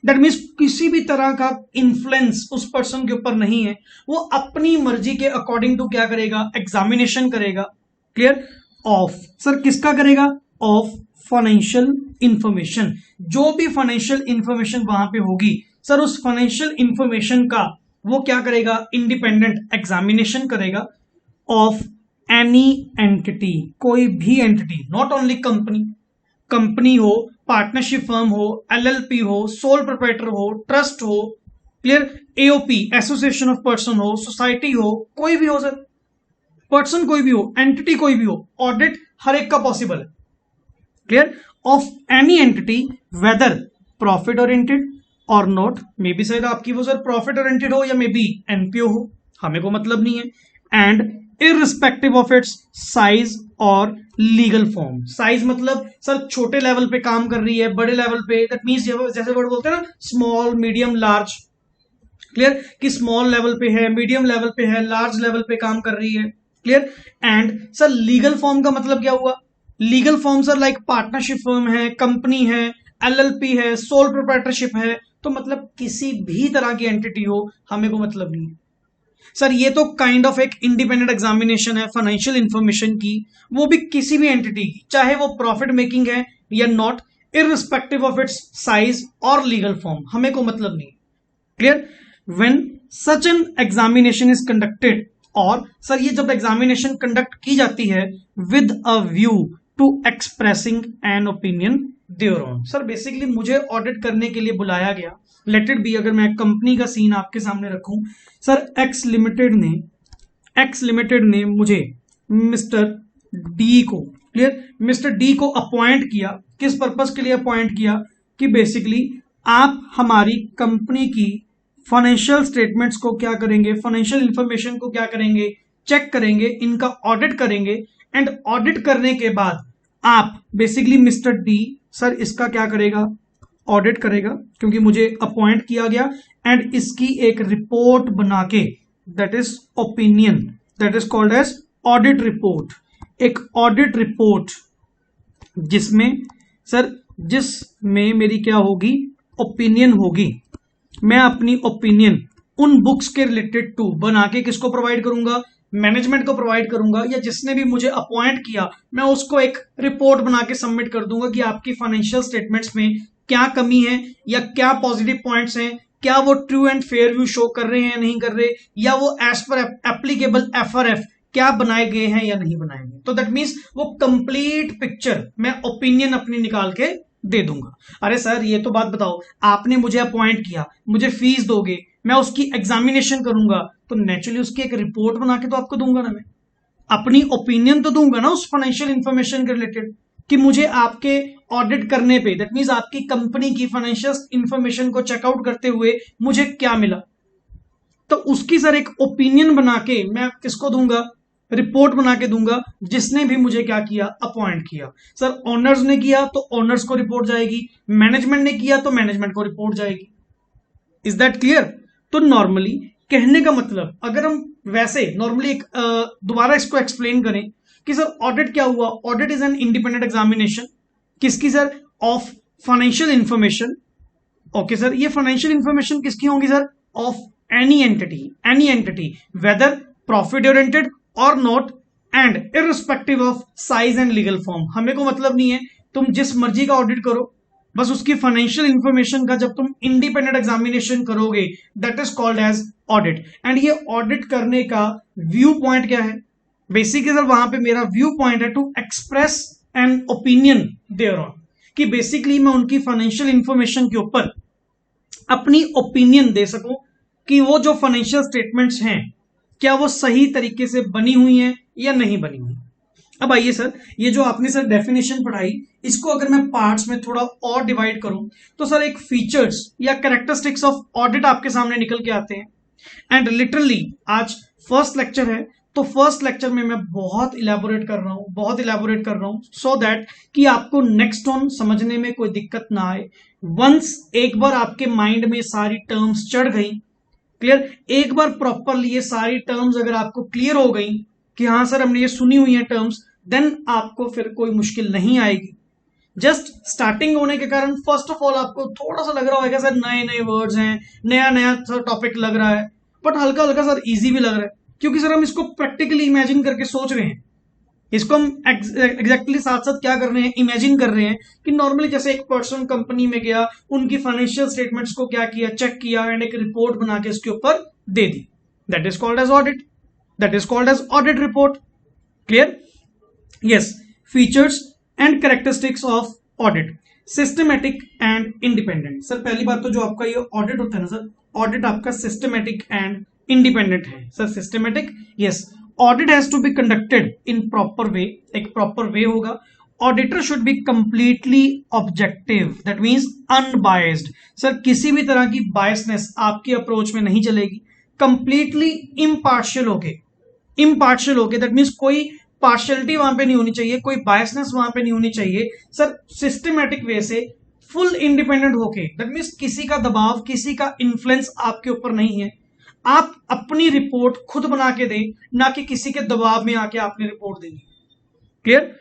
दैट मीन्स किसी भी तरह का इन्फ्लुएंस उस पर्सन के ऊपर नहीं है, वो अपनी मर्जी के अकॉर्डिंग टू क्या करेगा, एग्जामिनेशन करेगा। क्लियर? ऑफ, सर किसका करेगा, ऑफ फाइनेंशियल इंफॉर्मेशन। जो भी फाइनेंशियल इंफॉर्मेशन वहां पे होगी सर, उस फाइनेंशियल इंफॉर्मेशन का वो क्या करेगा, इंडिपेंडेंट एग्जामिनेशन करेगा ऑफ एनी एंटिटी, कोई भी entity, not only company, company हो, पार्टनरशिप फर्म हो, एलएलपी हो, सोल प्रोप्राइटर हो, ट्रस्ट हो, clear, AOP association of person हो, सोसाइटी हो, कोई भी हो सर, पर्सन कोई भी हो, एंटिटी कोई भी हो, ऑडिट हर एक का पॉसिबल है। Clear? Of any entity whether profit oriented or not, may be sir आपकी वो सर प्रॉफिट ओरिएंटेड हो या मे बी एनपीओ हो, हमें को मतलब नहीं है। And irrespective of its size और लीगल फॉर्म। साइज मतलब सर छोटे लेवल पे काम कर रही है, बड़े लेवल पे, दैट मींस जैसे वर्ड बोलते हैं ना स्मॉल मीडियम लार्ज। क्लियर? कि स्मॉल लेवल पे है, मीडियम लेवल पे है, लार्ज लेवल पे काम कर रही है। Clear? And sir legal form का मतलब क्या हुआ, legal form sir like partnership firm है, कंपनी है, एलएलपी है, सोल प्रोप्राइटरशिप है, तो मतलब किसी भी तरह की एंटिटी हो, हमें को मतलब नहीं है। सर ये तो काइंड ऑफ एक इंडिपेंडेंट एग्जामिनेशन है फाइनेंशियल इंफॉर्मेशन की, वो भी किसी भी एंटिटी की, चाहे वो प्रॉफिट मेकिंग है या not, irrespective of its size और लीगल फॉर्म, हमें को मतलब नहीं। Clear? When such an examination is conducted, और सर ये जब एग्जामिनेशन कंडक्ट की जाती है with a view to expressing an opinion thereon. Sir basically मुझे ऑडिट करने के लिए बुलाया गया, लेट इट बी, अगर मैं कंपनी का सीन आपके सामने रखूं, सर एक्स लिमिटेड ने मुझे मिस्टर डी को, क्लियर, मिस्टर डी को अपॉइंट किया। किस पर्पस के लिए अपॉइंट किया? कि बेसिकली आप हमारी कंपनी की फाइनेंशियल स्टेटमेंट्स को क्या करेंगे, फाइनेंशियल इंफॉर्मेशन को क्या करेंगे, चेक करेंगे, इनका ऑडिट करेंगे, एंड ऑडिट करने के बाद आप बेसिकली मिस्टर डी सर इसका क्या करेगा, ऑडिट करेगा, क्योंकि मुझे अपॉइंट किया गया, एंड इसकी एक रिपोर्ट बना के, that is opinion, that is called as audit report. एक ऑडिट रिपोर्ट जिसमें मेरी क्या होगी, ओपिनियन होगी। मैं अपनी ओपिनियन उन बुक्स के रिलेटेड टू बना के किसको प्रोवाइड करूंगा, मैनेजमेंट को प्रोवाइड करूंगा, या जिसने भी मुझे अपॉइंट किया मैं उसको एक रिपोर्ट बना के सबमिट कर दूंगा कि आपकी फाइनेंशियल स्टेटमेंट्स में क्या कमी है या क्या पॉजिटिव पॉइंट्स हैं, क्या वो true and fair view show कर रहे हैं नहीं कर रहे, या वो एज पर एप्लीकेबल एफआरएफ क्या बनाए गए हैं या नहीं बनाए गए। तो दैट मीन्स वो कंप्लीट पिक्चर मैं ओपिनियन अपनी निकाल के दे दूंगा। अरे सर ये तो बात बताओ, आपने मुझे अपॉइंट किया, मुझे फीस दोगे, मैं उसकी एग्जामिनेशन करूंगा, तो नेचुरली उसकी एक रिपोर्ट बना के तो आपको दूंगा ना, मैं अपनी ओपिनियन तो दूंगा ना उस फाइनेंशियल इंफॉर्मेशन के रिलेटेड, कि मुझे आपके ऑडिट करने पे, दैट मीन्स आपकी कंपनी की फाइनेंशियल इंफॉर्मेशन को चेकआउट करते हुए मुझे क्या मिला। तो उसकी सर एक ओपिनियन बना के मैं किसको दूंगा, रिपोर्ट बना के दूंगा, जिसने भी मुझे क्या किया, अपॉइंट किया। सर ऑनर्स ने किया तो ऑनर्स को रिपोर्ट जाएगी, मैनेजमेंट ने किया तो मैनेजमेंट को रिपोर्ट जाएगी। Is that clear? तो नॉर्मली कहने का मतलब, अगर हम वैसे नॉर्मली दोबारा इसको एक्सप्लेन करें कि सर ऑडिट क्या हुआ, audit is an independent examination किसकी sir, of financial information. Okay sir, ये फाइनेंशियल इंफॉर्मेशन किसकी होंगी sir, of any entity whether profit oriented or not, and irrespective of size and legal form. हमें को मतलब नहीं है, तुम जिस मर्जी का ऑडिट करो, बस उसकी फाइनेंशियल इंफॉर्मेशन का जब तुम इंडिपेंडेंट एग्जामिनेशन करोगे, that is called as audit. And ये ऑडिट करने का व्यू पॉइंट क्या है, बेसिकली सर वहां पे मेरा व्यू पॉइंट है to express an opinion thereon, कि बेसिकली मैं उनकी फाइनेंशियल इंफॉर्मेशन के ऊपर अपनी ओपिनियन दे सकूं कि वो जो फाइनेंशियल स्टेटमेंट्स हैं क्या वो सही तरीके से बनी हुई हैं या नहीं बनी हुई। अब आइए सर, ये जो आपने सर डेफिनेशन पढ़ाई, इसको अगर मैं पार्ट्स में थोड़ा और डिवाइड करूं, तो सर एक फीचर्स या कैरेक्टरिस्टिक्स ऑफ ऑडिट आपके सामने निकल के आते हैं। एंड लिटरली आज फर्स्ट लेक्चर है, तो फर्स्ट लेक्चर में मैं बहुत इलेबोरेट कर रहा हूं सो दैट कि आपको नेक्स्ट ऑन समझने में कोई दिक्कत ना आए। वंस एक बार आपके माइंड में सारी टर्म्स चढ़ गई, क्लियर, एक बार प्रॉपरली ये सारी टर्म्स अगर आपको क्लियर हो गई कि हाँ सर हमने ये सुनी हुई है टर्म्स, देन आपको फिर कोई मुश्किल नहीं आएगी। जस्ट स्टार्टिंग होने के कारण फर्स्ट ऑफ ऑल आपको थोड़ा सा लग रहा होगा सर नए नए वर्ड्स हैं, नया नया सर टॉपिक लग रहा है, बट हल्का हल्का सर इजी भी लग रहा है, क्योंकि सर हम इसको प्रैक्टिकली इमेजिन करके सोच रहे हैं। इसको हम एग्जैक्टली साथ साथ क्या कर रहे हैं, इमेजिन कर रहे हैं कि नॉर्मली जैसे एक पर्सन कंपनी में गया, उनकी फाइनेंशियल स्टेटमेंट्स को क्या किया, चेक किया, एंड एक रिपोर्ट बना के उसके ऊपर दे दी। That is called as audit, that is called as audit report. Clear? Yes. Features and characteristics of audit, systematic and independent. Sir पहली बात तो जो आपका ये ऑडिट होता है ना सर, ऑडिट आपका सिस्टमैटिक एंड इंडिपेंडेंट है। Sir systematic, yes, audit has to be conducted in proper way, एक प्रॉपर वे होगा। Auditor should be completely objective, that means unbiased. Sir किसी भी तरह की बायसनेस आपकी अप्रोच में नहीं चलेगी, कंप्लीटली इम्पार्शियल होके, दैट मींस कोई पार्शियलिटी वहां पे नहीं होनी चाहिए, कोई बायसनेस वहां पे नहीं होनी चाहिए। सर सिस्टमैटिक वे से फुल इंडिपेंडेंट होके, दैट मींस किसी का दबाव, किसी का इन्फ्लुएंस आपके ऊपर नहीं है। आप अपनी रिपोर्ट खुद बना के दें, ना कि किसी के दबाव में आके आपने रिपोर्ट देनी। Clear?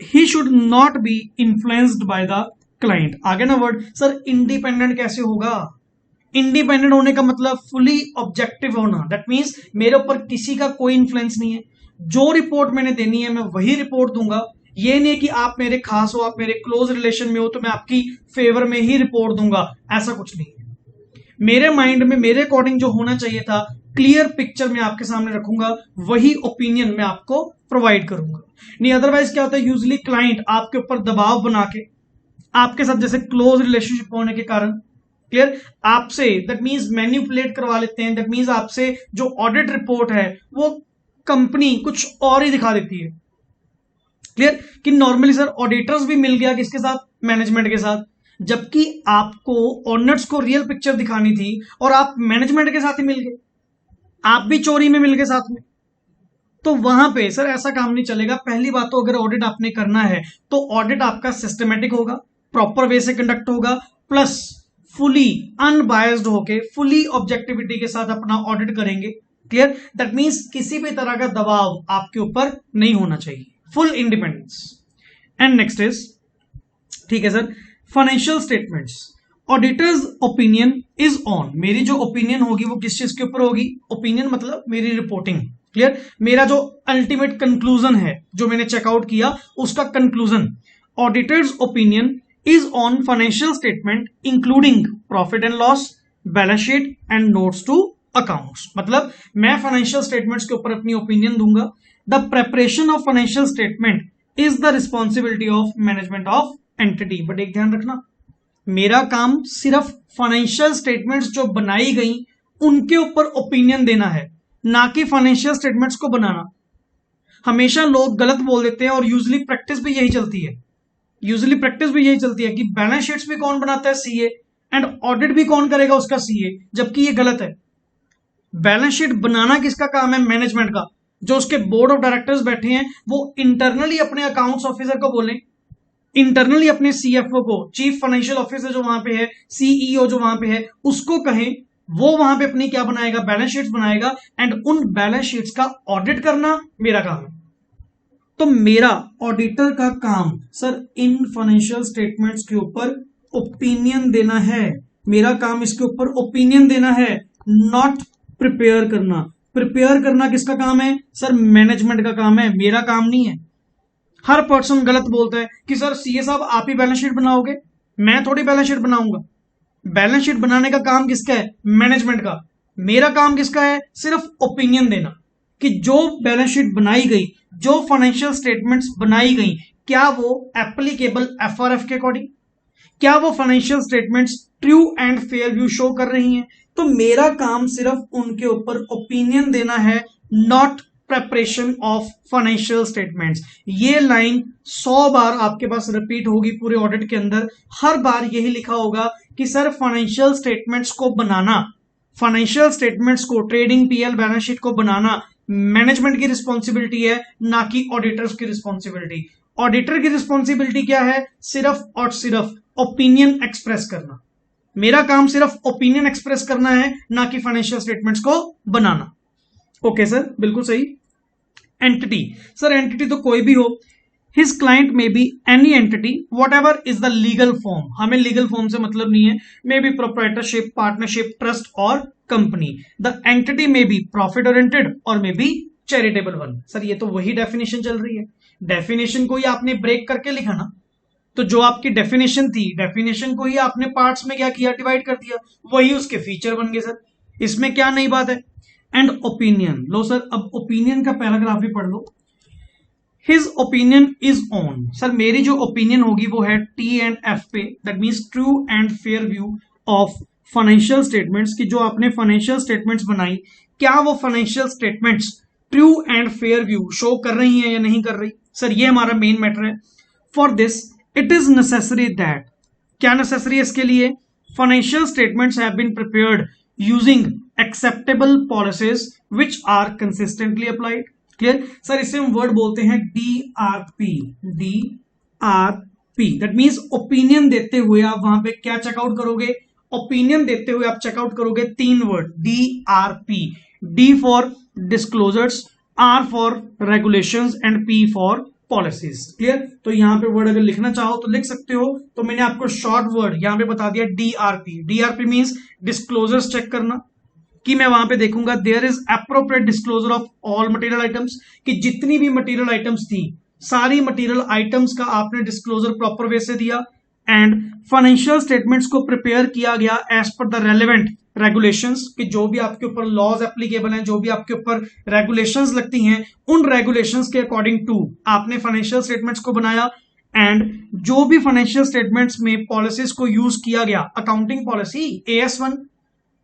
He should not be influenced by the client. आगे ना वर्ड, सर इंडिपेंडेंट कैसे होगा? इंडिपेंडेंट होने का मतलब फुली ऑब्जेक्टिव होना, दैट मींस मेरे ऊपर किसी का कोई इन्फ्लुएंस नहीं है, जो रिपोर्ट मैंने देनी है मैं वही रिपोर्ट दूंगा। ये नहीं कि आप मेरे खास हो, आप मेरे क्लोज रिलेशन में हो तो मैं आपकी फेवर में ही रिपोर्ट दूंगा, ऐसा कुछ नहीं है। मेरे माइंड में मेरे अकॉर्डिंग जो होना चाहिए था, क्लियर पिक्चर मैं आपके सामने रखूंगा, वही ओपिनियन मैं आपको प्रोवाइड करूंगा। नहीं अदरवाइज क्या होता है, यूजली क्लाइंट आपके ऊपर दबाव बना के, आपके साथ जैसे क्लोज रिलेशनशिप होने के कारण, क्लियर, आपसे दैट मींस मैनिपुलेट करवा लेते हैं। दैट मींस आपसे जो ऑडिट रिपोर्ट है वो कंपनी कुछ और ही दिखा देती है। क्लियर, कि नॉर्मली सर ऑडिटर्स भी मिल गया किसके साथ, मैनेजमेंट के साथ, जबकि आपको ओनर्स को रियल पिक्चर दिखानी थी और आप मैनेजमेंट के साथ ही मिल गए, आप भी चोरी में मिल गए साथ में। तो वहां पे सर ऐसा काम नहीं चलेगा। पहली बात तो अगर ऑडिट आपने करना है तो ऑडिट आपका सिस्टमेटिक होगा, प्रॉपर वे से कंडक्ट होगा, प्लस फुली अनबायस्ड होके फुली ऑब्जेक्टिविटी के साथ अपना ऑडिट करेंगे। क्लियर, दैट मींस किसी भी तरह का दबाव आपके ऊपर नहीं होना चाहिए, full independence. And next is, ठीक है sir, financial statements, auditors opinion is on. मेरी जो ओपिनियन होगी वो किस चीज के ऊपर होगी, ओपिनियन मतलब मेरी रिपोर्टिंग। क्लियर, मेरा जो अल्टीमेट कंक्लूजन है, जो मैंने चेकआउट किया उसका conclusion, auditor's opinion is on financial statement including profit and loss, balance sheet and notes to accounts. मतलब मैं फाइनेंशियल स्टेटमेंट्स के ऊपर अपनी ओपिनियन दूंगा। The preparation of financial statement is the responsibility of management of entity. But एक ध्यान रखना, मेरा काम सिर्फ फाइनेंशियल स्टेटमेंट्स जो बनाई गई उनके ऊपर ओपिनियन देना है, ना कि फाइनेंशियल स्टेटमेंट्स को बनाना। हमेशा लोग गलत बोल देते हैं और यूजुअली प्रैक्टिस भी यही चलती है, कि बैलेंस शीट्स भी कौन बनाता है, सीए, एंड ऑडिट भी कौन करेगा, उसका सीए, जबकि ये गलत है। बैलेंस शीट बनाना किसका काम है, मैनेजमेंट का। जो उसके बोर्ड ऑफ डायरेक्टर्स बैठे हैं वो इंटरनली अपने अकाउंट्स ऑफिसर को बोलें, इंटरनली अपने सीएफओ को, चीफ फाइनेंशियल ऑफिसर जो वहां पे है, सीईओ जो वहां पे है, उसको कहें, वो वहां पे अपनी क्या बनाएगा, बैलेंस शीट्स बनाएगा, एंड उन बैलेंस शीट्स का ऑडिट करना मेरा काम है। तो मेरा ऑडिटर का काम सर इन फाइनेंशियल स्टेटमेंट्स के ऊपर ओपिनियन देना है। मेरा काम इसके ऊपर ओपिनियन देना है, नॉट प्रिपेयर करना। प्रिपेयर करना किसका काम है, सर मैनेजमेंट का काम है, मेरा काम नहीं है। हर पर्सन गलत बोलता है कि सर सीए साहब आप ही बैलेंस शीट बनाओगे, मैं थोड़ी बैलेंस शीट बनाऊंगा। बैलेंस शीट बनाने का काम किसका है, मैनेजमेंट का। मेरा काम किसका है, सिर्फ ओपिनियन देना कि जो बैलेंस शीट बनाई गई, जो फाइनेंशियल स्टेटमेंट्स बनाई गई, क्या वो एप्लीकेबल एफआरएफ के अकॉर्डिंग, क्या वो financial statements true and fair view show कर रही हैं। तो मेरा काम सिर्फ उनके ऊपर ओपिनियन देना है, not preparation of financial statements. ये लाइन 100 बार आपके पास रिपीट होगी पूरे ऑडिट के अंदर। हर बार यही लिखा होगा कि सर फाइनेंशियल स्टेटमेंट्स को बनाना, फाइनेंशियल स्टेटमेंट्स को, ट्रेडिंग पीएल बैलेंस शीट को बनाना मैनेजमेंट की रिस्पॉन्सिबिलिटी है, ना कि ऑडिटर्स की रिस्पॉन्सिबिलिटी। ऑडिटर की रिस्पॉन्सिबिलिटी क्या है, सिर्फ और सिर्फ ओपिनियन एक्सप्रेस करना। मेरा काम सिर्फ ओपिनियन एक्सप्रेस करना है, ना कि फाइनेंशियल स्टेटमेंट्स को बनाना। ओके सर, बिल्कुल सही। एंटिटी, सर एंटिटी तो कोई भी हो, हिज क्लाइंट में be any entity what ever is the legal form. हमें लीगल फॉर्म से मतलब नहीं है, may be proprietorship, partnership, trust और कंपनी। द एंटिटी में बी प्रॉफिट ओरिएंटेड और may be charitable one. Sir ये तो वही डेफिनेशन चल रही है, डेफिनेशन को ही आपने ब्रेक करके लिखा ना। तो जो आपकी डेफिनेशन थी, डेफिनेशन को ही आपने पार्ट्स में क्या किया, डिवाइड कर दिया, वही उसके फीचर बन गए सर। इसमें क्या नई बात है। एंड ओपिनियन, लो सर अब ओपिनियन का पैराग्राफ भी पढ़ लो। His opinion is on, sir मेरी जो ओपिनियन होगी वो है टी एंड एफ पे, that means true and fair view of financial statements. की जो आपने फाइनेंशियल स्टेटमेंट्स बनाई, क्या वो financial statements true and fair view show कर रही हैं या नहीं कर रही। सर ये हमारा मेन मैटर है। For this it is necessary that, क्या नेसेसरी है इसके लिए, financial statements have been prepared using acceptable policies which are consistently applied. Clear sir, इसे हम वर्ड बोलते हैं DRP। DRP that means opinion देते हुए आप वहां पे क्या चेकआउट करोगे, ओपिनियन देते हुए आप चेकआउट करोगे 3 word DRP। D for disclosures, R for regulations and P for policies. Clear, तो यहां पे वर्ड अगर लिखना चाहो तो लिख सकते हो। तो मैंने आपको शॉर्ट वर्ड यहां पे बता दिया DRP। DRP means disclosures check करना, कि मैं वहां पे देखूंगा there is appropriate disclosure of all material items, कि जितनी भी मटेरियल आइटम्स थी, सारी मटेरियल आइटम्स का आपने डिस्क्लोजर प्रॉपर वे से दिया। एंड फाइनेंशियल स्टेटमेंट्स को प्रिपेयर किया गया as per the relevant regulations कि जो भी आपके ऊपर लॉज एप्लीकेबल हैं, जो भी आपके ऊपर रेगुलेशंस लगती हैं, उन रेगुलेशंस के अकॉर्डिंग टू आपने फाइनेंशियल स्टेटमेंट्स को बनाया। एंड जो भी फाइनेंशियल स्टेटमेंट्स में पॉलिसीज को यूज किया गया, अकाउंटिंग पॉलिसी AS1,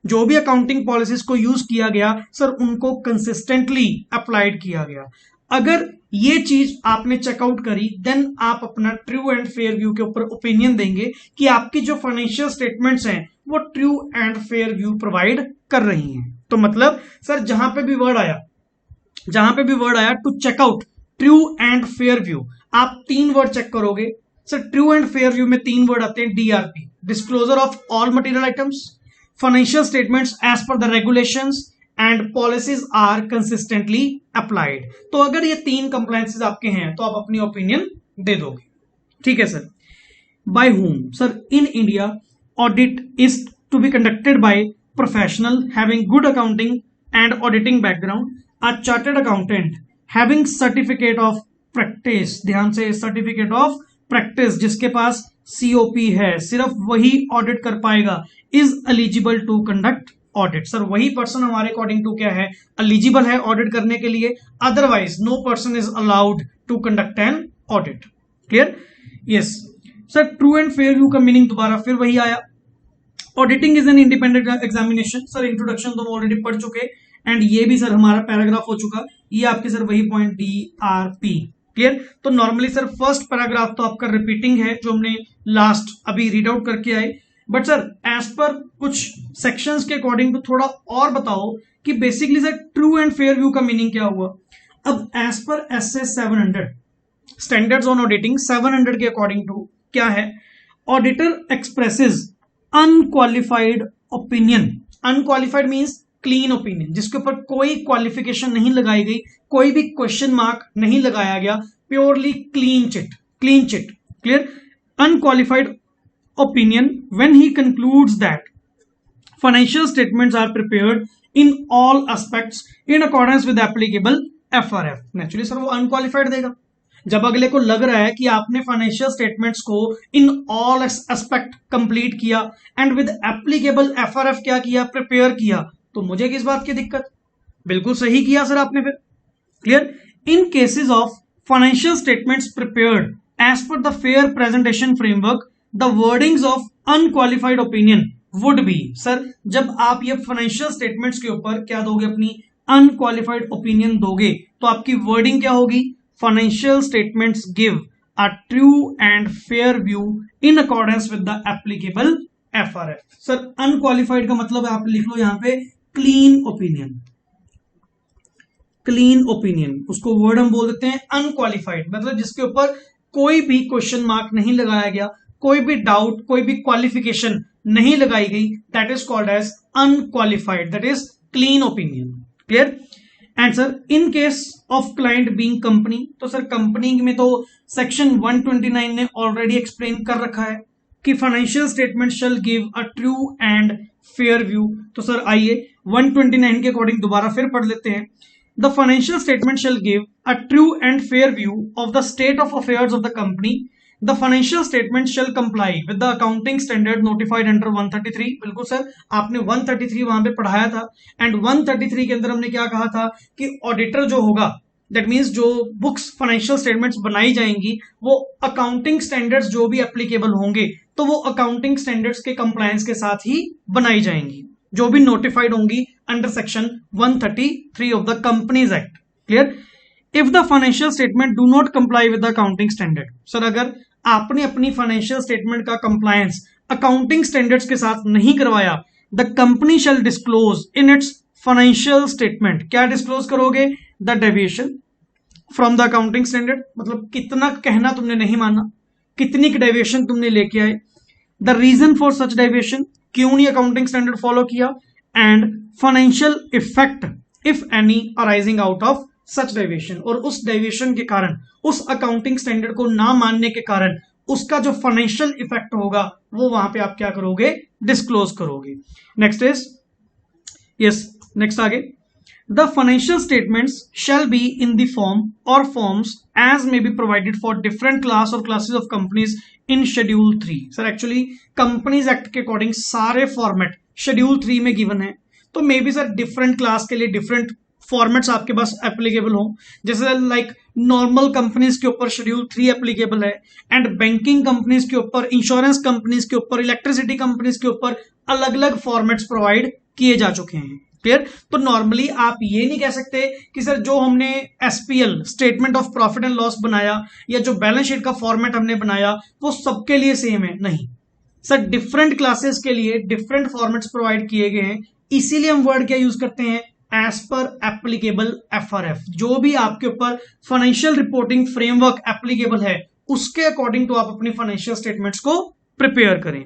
जो भी अकाउंटिंग पॉलिसीज को यूज किया गया सर उनको कंसिस्टेंटली अप्लाइड किया गया। अगर ये चीज आपने चेकआउट करी देन आप अपना ट्रू एंड फेयर व्यू के ऊपर ओपिनियन देंगे कि आपकी जो फाइनेंशियल स्टेटमेंट्स हैं वो true and fair view provide कर रही हैं। तो मतलब सर जहां पे भी वर्ड आया to check out true and fair view, आप 3 वर्ड चेक करोगे sir. True and fair view में 3 वर्ड आते हैं, DRP, disclosure of all material items, financial statements as per the regulations and policies are consistently applied. तो अगर ये 3 कंप्लायंसेस आपके हैं तो आप अपनी ओपिनियन दे दोगे। ठीक है sir. By whom? Sir in India audit is to be conducted by professional having good accounting and auditing background, a chartered accountant having certificate of practice, ध्यान से सर्टिफिकेट ऑफ प्रैक्टिस, जिसके पास COP है, सिर्फ वही ऑडिट कर पाएगा, is eligible to conduct audit. Sir वही पर्सन हमारे अकॉर्डिंग टू क्या है, एलिजिबल है ऑडिट करने के लिए, otherwise no person is allowed to conduct an audit. Clear? Yes sir. True and fair view का मीनिंग दोबारा फिर वही आया। Auditing is an independent examination, sir introduction तो हम ऑलरेडी पढ़ चुके एंड ये भी सर हमारा पैराग्राफ हो चुका, ये आपके सर वही पॉइंट DRP। क्लियर? तो नॉर्मली सर फर्स्ट पैराग्राफ तो आपका रिपीटिंग है जो हमने लास्ट अभी रीड आउट करके आए, बट सर एज पर कुछ सेक्शंस के अकॉर्डिंग तो थोड़ा और बताओ कि basically sir true and fair view का मीनिंग क्या हुआ। अब as per SA 700 standards on auditing 700 के अकॉर्डिंग टू क्या है, auditor expresses unqualified opinion. Unqualified means clean opinion, जिसके ऊपर कोई क्वालिफिकेशन नहीं लगाई गई, कोई भी क्वेश्चन मार्क नहीं लगाया गया, purely clean chit. Clear? Unqualified opinion when he concludes that financial statements are prepared in all aspects in accordance with applicable FRF। Naturally sir वो अनक्वालिफाइड देगा। जब अगले को लग रहा है कि आपने फाइनेंशियल स्टेटमेंट्स को इन ऑल एस्पेक्ट कंप्लीट किया एंड विद एप्लीकेबल FRF क्या किया, प्रिपेयर किया, तो मुझे किस बात की दिक्कत? बिल्कुल सही किया सर आपने फिर। Clear? In cases of financial statements prepared as per the fair presentation framework, the wordings of unqualified opinion would be, sir जब आप ये फाइनेंशियल स्टेटमेंट्स के ऊपर क्या दोगे, अपनी अनक्वालिफाइड ओपिनियन दोगे, तो आपकी वर्डिंग क्या होगी, financial statements give a true and fair view in accordance with the applicable FRF। Sir unqualified का मतलब आप लिख लो यहां पे क्लीन ओपिनियन। क्लीन ओपिनियन उसको वर्ड हम बोल देते हैं अनक्वालिफाइड, मतलब जिसके ऊपर कोई भी क्वेश्चन मार्क नहीं लगाया गया, कोई भी डाउट, कोई भी क्वालिफिकेशन नहीं लगाई गई, that is called as unqualified, that is clean opinion. Clear? And sir in case of client being company, तो सर कंपनी में तो सेक्शन 129 ने ऑलरेडी एक्सप्लेन कर रखा है कि financial statement shell give a true and fair view. तो सर आइए 129 के अकॉर्डिंग दोबारा फिर पढ़ लेते हैं। The financial statement shell give a true and fair view of the state of affairs of the company. The financial statement shall comply with the accounting standard notified under 133। बिल्कुल सर आपने 133 वहां पे पढ़ाया था एंड 133 के अंदर हमने क्या कहा था कि ऑडिटर जो होगा, दैट मीन्स जो बुक्स फाइनेंशियल स्टेटमेंट्स बनाई जाएंगी वो अकाउंटिंग स्टैंडर्ड्स जो भी एप्लीकेबल होंगे तो वो अकाउंटिंग स्टैंडर्ड्स के कंप्लायंस के साथ ही बनाई जाएंगी, जो भी नोटिफाइड होंगी under section 133 of the companies act. Clear? If the financial statement do not comply with the accounting standard, sir अगर आपने अपनी फाइनेंशियल स्टेटमेंट का कंप्लायंस अकाउंटिंग स्टैंडर्ड्स के साथ नहीं करवाया, the company shall disclose in its financial statement, क्या डिस्क्लोज करोगे, the deviation from the accounting standard, मतलब कितना कहना तुमने नहीं माना, कितनी डेविएशन तुमने लेके आए, the reason for such deviation, क्यों नहीं अकाउंटिंग स्टैंडर्ड फॉलो किया, and financial effect if any arising out of such deviation, और उस डेविएशन के कारण, उस अकाउंटिंग स्टैंडर्ड को ना मानने के कारण उसका जो फाइनेंशियल इफेक्ट होगा वो वहां पे आप क्या करोगे, डिस्क्लोज करोगे। नेक्स्ट इज यस, नेक्स्ट आगे, the financial statements shall be in the form or forms as may be provided for different class or classes of companies in schedule 3। Sir actually companies act के अकॉर्डिंग सारे फॉर्मेट शेड्यूल 3 में गिवन है, तो may be sir different class के लिए डिफरेंट फॉर्मेट्स आपके पास एप्लीकेबल हो। जैसे लाइक नॉर्मल कंपनीज के ऊपर शेड्यूल 3 एप्लीकेबल है, एंड बैंकिंग कंपनीज के ऊपर, इंश्योरेंस कंपनीज के ऊपर, इलेक्ट्रिसिटी कंपनीज के ऊपर अलग अलग फॉर्मेट्स प्रोवाइड किए जा चुके हैं। क्लियर? तो नॉर्मली आप ये नहीं कह सकते कि सर जो हमने SPL statement of profit and loss बनाया या जो बैलेंस शीट का फॉर्मेट हमने बनाया वो सबके लिए सेम है, नहीं सर, डिफरेंट क्लासेस के लिए डिफरेंट फॉर्मेट्स प्रोवाइड किए गए हैं। इसीलिए हम वर्ड क्या यूज करते हैं, एज पर एप्लीकेबल एफआरएफ। जो भी आपके ऊपर फाइनेंशियल रिपोर्टिंग फ्रेमवर्क एप्लीकेबल है उसके अकॉर्डिंग तो आप अपनी फाइनेंशियल स्टेटमेंट्स को प्रिपेयर करें।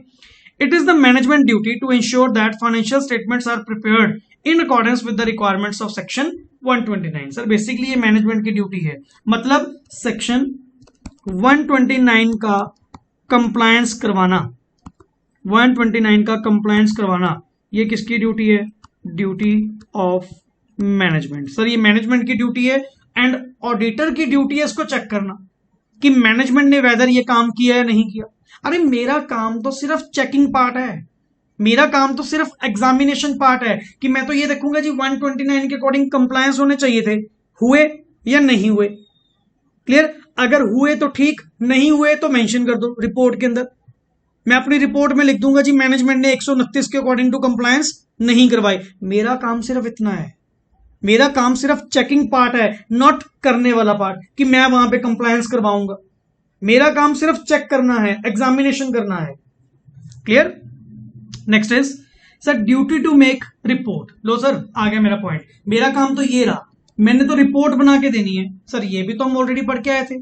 It is the management duty to ensure that financial statements are prepared in accordance with the requirements of section 129। Sir basically ये मैनेजमेंट की ड्यूटी है, मतलब सेक्शन 129 का कंप्लायंस करवाना, 129 का कंप्लायंस करवाना ये किसकी ड्यूटी है, ड्यूटी ऑफ मैनेजमेंट। सर ये मैनेजमेंट की ड्यूटी है, एंड ऑडिटर की ड्यूटी है इसको चेक करना कि मैनेजमेंट ने वेदर ये काम किया या नहीं किया। अरे मेरा काम तो सिर्फ चेकिंग पार्ट है, मेरा काम तो सिर्फ एग्जामिनेशन पार्ट है कि मैं तो ये देखूंगा जी 129 के अकॉर्डिंग कंप्लायंस होने चाहिए थे, हुए या नहीं हुए। क्लियर? अगर हुए तो ठीक, नहीं हुए तो मेंशन कर दो रिपोर्ट के अंदर। मैं अपनी रिपोर्ट में लिख दूंगा जी मैनेजमेंट ने 129 के अकॉर्डिंग टू कंप्लायंस नहीं करवाई। मेरा काम सिर्फ इतना है, मेरा काम सिर्फ चेकिंग पार्ट है, नॉट करने वाला पार्ट कि मैं वहां पे कंप्लायंस करवाऊंगा। मेरा काम सिर्फ चेक करना है, एग्जामिनेशन करना है। Clear? Next is sir duty to make report. लो सर आ गया मेरा पॉइंट, मेरा काम तो ये रहा, मैंने तो रिपोर्ट बना के देनी है। सर ये भी तो हम ऑलरेडी पढ़ के आए थे,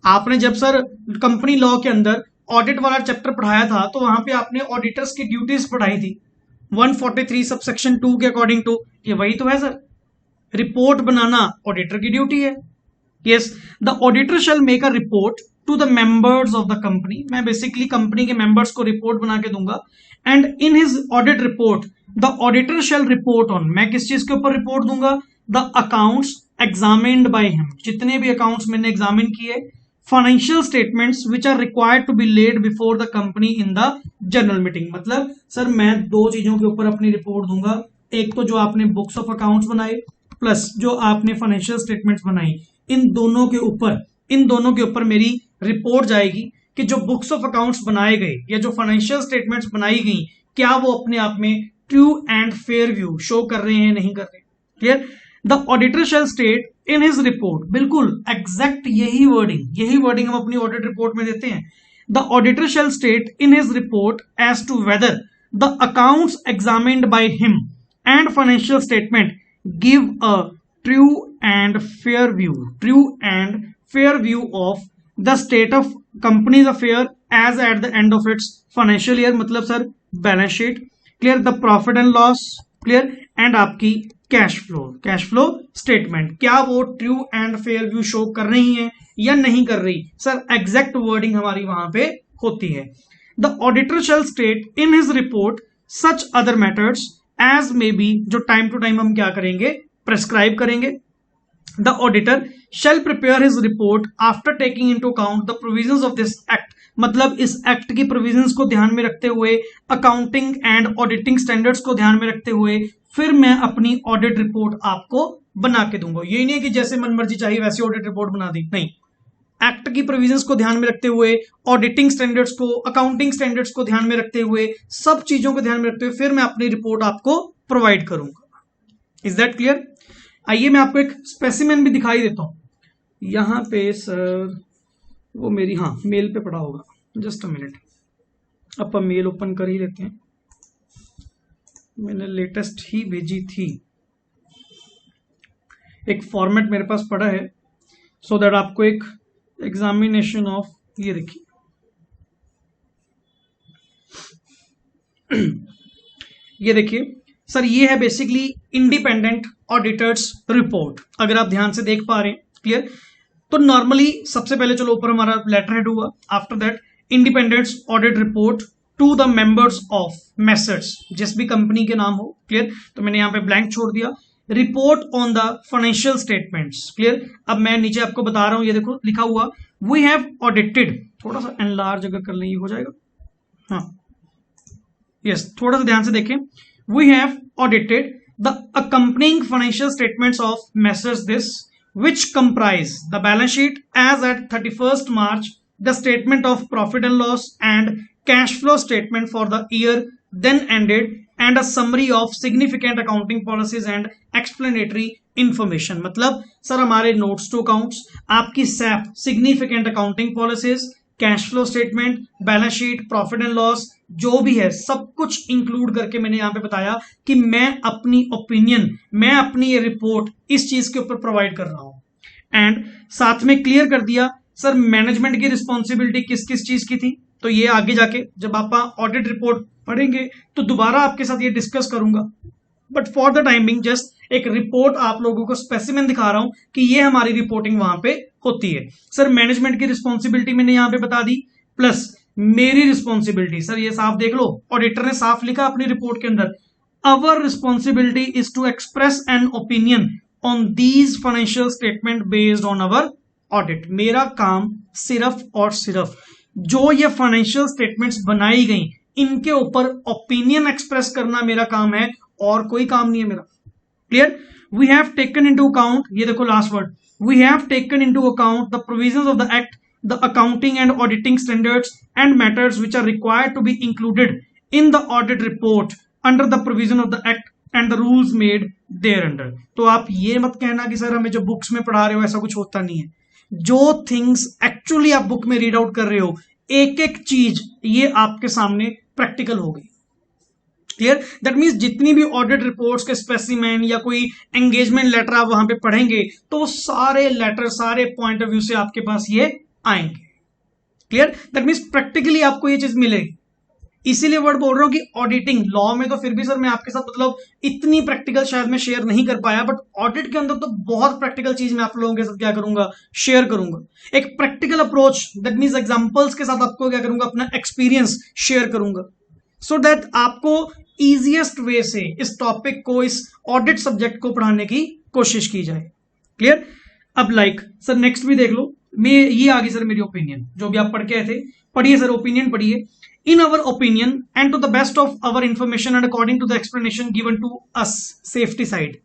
आपने जब सर कंपनी लॉ के अंदर ऑडिट वाला चैप्टर पढ़ाया था तो वहां पे आपने ऑडिटर्स की ड्यूटीज पढ़ाई थी 143 सबसेक्शन 2 के अकॉर्डिंग टू। ये वही तो है सर, रिपोर्ट बनाना ऑडिटर की ड्यूटी है। Yes, the auditor shall make a report to the members of the company. मैं बेसिकली कंपनी के मेंबर्स को रिपोर्ट बना के दूंगा, and in his audit report the auditor shall report on, मैं किस चीज के ऊपर रिपोर्ट दूंगा, the accounts examined by him, जितने भी अकाउंट्स मैंने एग्जामिन किए, financial statements which are required to be laid before the company in the general meeting. मतलब सर मैं दो चीजों के ऊपर अपनी रिपोर्ट दूंगा, एक तो जो आपने बुक्स ऑफ अकाउंट्स बनाए प्लस जो आपने फाइनेंशियल स्टेटमेंट्स बनाई, इन दोनों के ऊपर मेरी रिपोर्ट जाएगी कि जो बुक्स ऑफ अकाउंट्स बनाए गए या जो फाइनेंशियल स्टेटमेंट्स बनाई गई क्या वो अपने आप में true and fair view show कर रहे हैं, नहीं कर रहे। Clear? The auditor shall state in his report, बिल्कुल एग्जैक्ट यही वर्डिंग हम अपनी ऑडिट रिपोर्ट में देते हैं। The auditor shall state in his report as to whether the accounts examined by him and financial statement give a true and fair view of the state of company's affair as at the end of it's financial year. मतलब sir balance sheet, clear, the profit and loss, clear, and आपकी कैश फ्लो स्टेटमेंट, क्या वो true and fair view show कर रही हैं या नहीं कर रही। सर एग्जैक्ट वर्डिंग हमारी वहां पे होती है। The auditor shall state in his report such other matters as may be, जो टाइम टू टाइम हम क्या करेंगे, प्रेस्क्राइब करेंगे। The auditor shall prepare his report after taking into account the provisions of this act, मतलब इस एक्ट की प्रोविजंस को ध्यान में रखते हुए, अकाउंटिंग एंड ऑडिटिंग स्टैंडर्ड्स को ध्यान में रखते हुए फिर मैं अपनी ऑडिट रिपोर्ट आपको बना के दूंगा। ये नहीं है कि जैसे मनमर्जी चाहिए वैसी ऑडिट रिपोर्ट बना दी, नहीं, एक्ट की प्रोविजंस को ध्यान में रखते हुए, ऑडिटिंग स्टैंडर्ड्स को, अकाउंटिंग स्टैंडर्ड्स को ध्यान में रखते हुए, सब चीजों को ध्यान में रखते हुए फिर मैं अपनी रिपोर्ट आपको प्रोवाइड करूंगा। Is that clear? आइए मैं आपको एक स्पेसिमेन भी दिखाई देता हूं यहां पे। सर वो मेरी मेल पे पड़ा होगा, जस्ट अ मिनट, अपन मेल ओपन कर ही लेते हैं, मैंने लेटेस्ट ही भेजी थी, एक फॉर्मेट मेरे पास पड़ा है सो दैट आपको एक एग्जामिनेशन ऑफ, ये देखिए ये देखिए सर, ये है बेसिकली इंडिपेंडेंट ऑडिटर्स रिपोर्ट, अगर आप ध्यान से देख पा रहे हैं। क्लियर? तो नॉर्मली सबसे पहले चलो ऊपर हमारा लेटर हेड हुआ, after that independent audit report to the members of Messrs, जिस भी कंपनी के नाम हो। क्लियर? तो मैंने यहां पे ब्लैंक छोड़ दिया। Report on the financial statements. Clear? अब मैं नीचे आपको बता रहा हूं, ये देखो लिखा हुआ, वी हैव ऑडिटेड, थोड़ा सा एनलार्ज अगर कर लें ये हो जाएगा, हाँ यस, थोड़ा सा ध्यान से देखें। We have audited the accompanying financial statements of Messrs this which comprise the balance sheet as at 31st March, the statement of profit and loss and cash flow statement for the year then ended, and a summary of significant accounting policies and explanatory information। मतलब सर हमारे नोट्स टू अकाउंट्स, आपकी SAP significant accounting policies, cash flow statement, balance sheet, profit and loss, जो भी है सब कुछ इंक्लूड करके मैंने यहां पे बताया कि मैं अपनी ओपिनियन, मैं अपनी ये रिपोर्ट इस चीज के ऊपर प्रोवाइड कर रहा हूं। एंड साथ में क्लियर कर दिया सर मैनेजमेंट की रिस्पॉन्सिबिलिटी किस किस चीज की थी। तो ये आगे जाके जब आप ऑडिट रिपोर्ट पढ़ेंगे तो दोबारा आपके साथ ये डिस्कस करूंगा, but for the time being just एक रिपोर्ट आप लोगों को स्पेसिमेन दिखा रहा हूं कि ये हमारी रिपोर्टिंग वहां पे होती है। सर मैनेजमेंट की रिस्पॉन्सिबिलिटी मैंने यहां पे बता दी, प्लस मेरी रिस्पॉन्सिबिलिटी, सर ये साफ देख लो, ऑडिटर ने साफ लिखा अपनी रिपोर्ट के अंदर, our responsibility is to express an opinion on these financial statement based on our audit. मेरा काम सिर्फ और सिर्फ जो ये फाइनेंशियल स्टेटमेंट्स बनाई गई इनके ऊपर ओपिनियन एक्सप्रेस करना मेरा काम है, और कोई काम नहीं है मेरा। Clear? We have taken into account, ये देखो last word, we have taken into account the provisions of the act, the accounting and auditing standards and matters which are required to be included in the audit report under the provision of the act and the rules made thereunder। तो आप ये मत कहना कि सर हमें जो बुक्स में पढ़ा रहे हो ऐसा कुछ होता नहीं है। जो थिंग्स एक्चुअली आप बुक में रीड आउट कर रहे हो, एक एक चीज ये आपके सामने प्रैक्टिकल हो गई। क्लियर? दैट मीन्स जितनी भी ऑडिट रिपोर्ट्स के स्पेसिमेन या कोई एंगेजमेंट लेटर आप वहां पे पढ़ेंगे तो सारे लेटर, सारे पॉइंट ऑफ व्यू से आपके पास ये आएंगे। क्लियर? दैट मीन्स प्रैक्टिकली आपको ये चीज मिलेगी। इसीलिए वर्ड बोल रहा हूं कि ऑडिटिंग, लॉ में तो फिर भी सर मैं आपके साथ मतलब इतनी प्रैक्टिकल शायद मैं शेयर नहीं कर पाया, बट ऑडिट के अंदर तो बहुत प्रैक्टिकल चीज मैं आप लोगों के साथ क्या करूंगा, शेयर करूंगा। एक practical approach, that means examples के साथ आपको क्या करूंगा, अपना एक्सपीरियंस शेयर करूंगा, सो दैट आपको इजीएस्ट वे से इस टॉपिक को, इस ऑडिट सब्जेक्ट को पढ़ाने की कोशिश की जाए। क्लियर? अब लाइक सर नेक्स्ट भी देख लो, मैं ये आ गई सर मेरी ओपिनियन, जो भी आप पढ़ के आए थे, पढ़िए सर ओपिनियन पढ़िए। In our opinion and to the best of our information and according to the explanation given to us, safety side,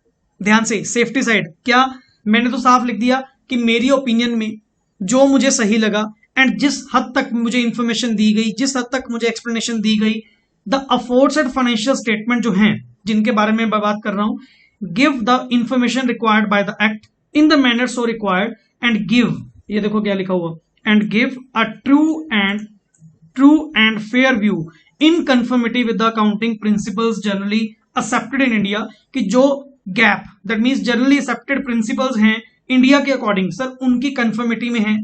ध्यान से सेफ्टी साइड, क्या मैंने तो साफ लिख दिया कि मेरी ओपिनियन में जो मुझे सही लगा एंड जिस हद तक मुझे इंफॉर्मेशन दी गई, जिस हद तक मुझे एक्सप्लेनेशन दी गई, द अफोर्ड्स फाइनेंशियल स्टेटमेंट जो हैं जिनके बारे में मैं बात कर रहा हूं, give the information required by the act in the manner so required and give, ये देखो क्या लिखा हुआ, and give a true and fair view in conformity with the accounting principles generally accepted in India, कि जो gap, that means generally accepted principles हैं इंडिया के अकॉर्डिंग, सर उनकी कंफर्मिटी में है।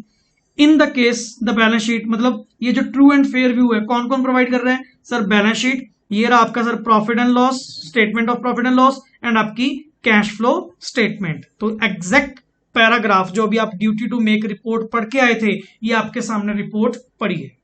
In the case the balance sheet, मतलब ये जो ट्रू एंड फेयर व्यू है कौन कौन प्रोवाइड कर रहे हैं, सर बैलेंस शीट, ये रहा आपका sir profit and loss, statement of profit and loss, and आपकी कैश फ्लो स्टेटमेंट। तो एग्जैक्ट पैराग्राफ जो भी आप ड्यूटी टू मेक रिपोर्ट पढ़ के आए थे, ये आपके सामने रिपोर्ट पढ़ी है।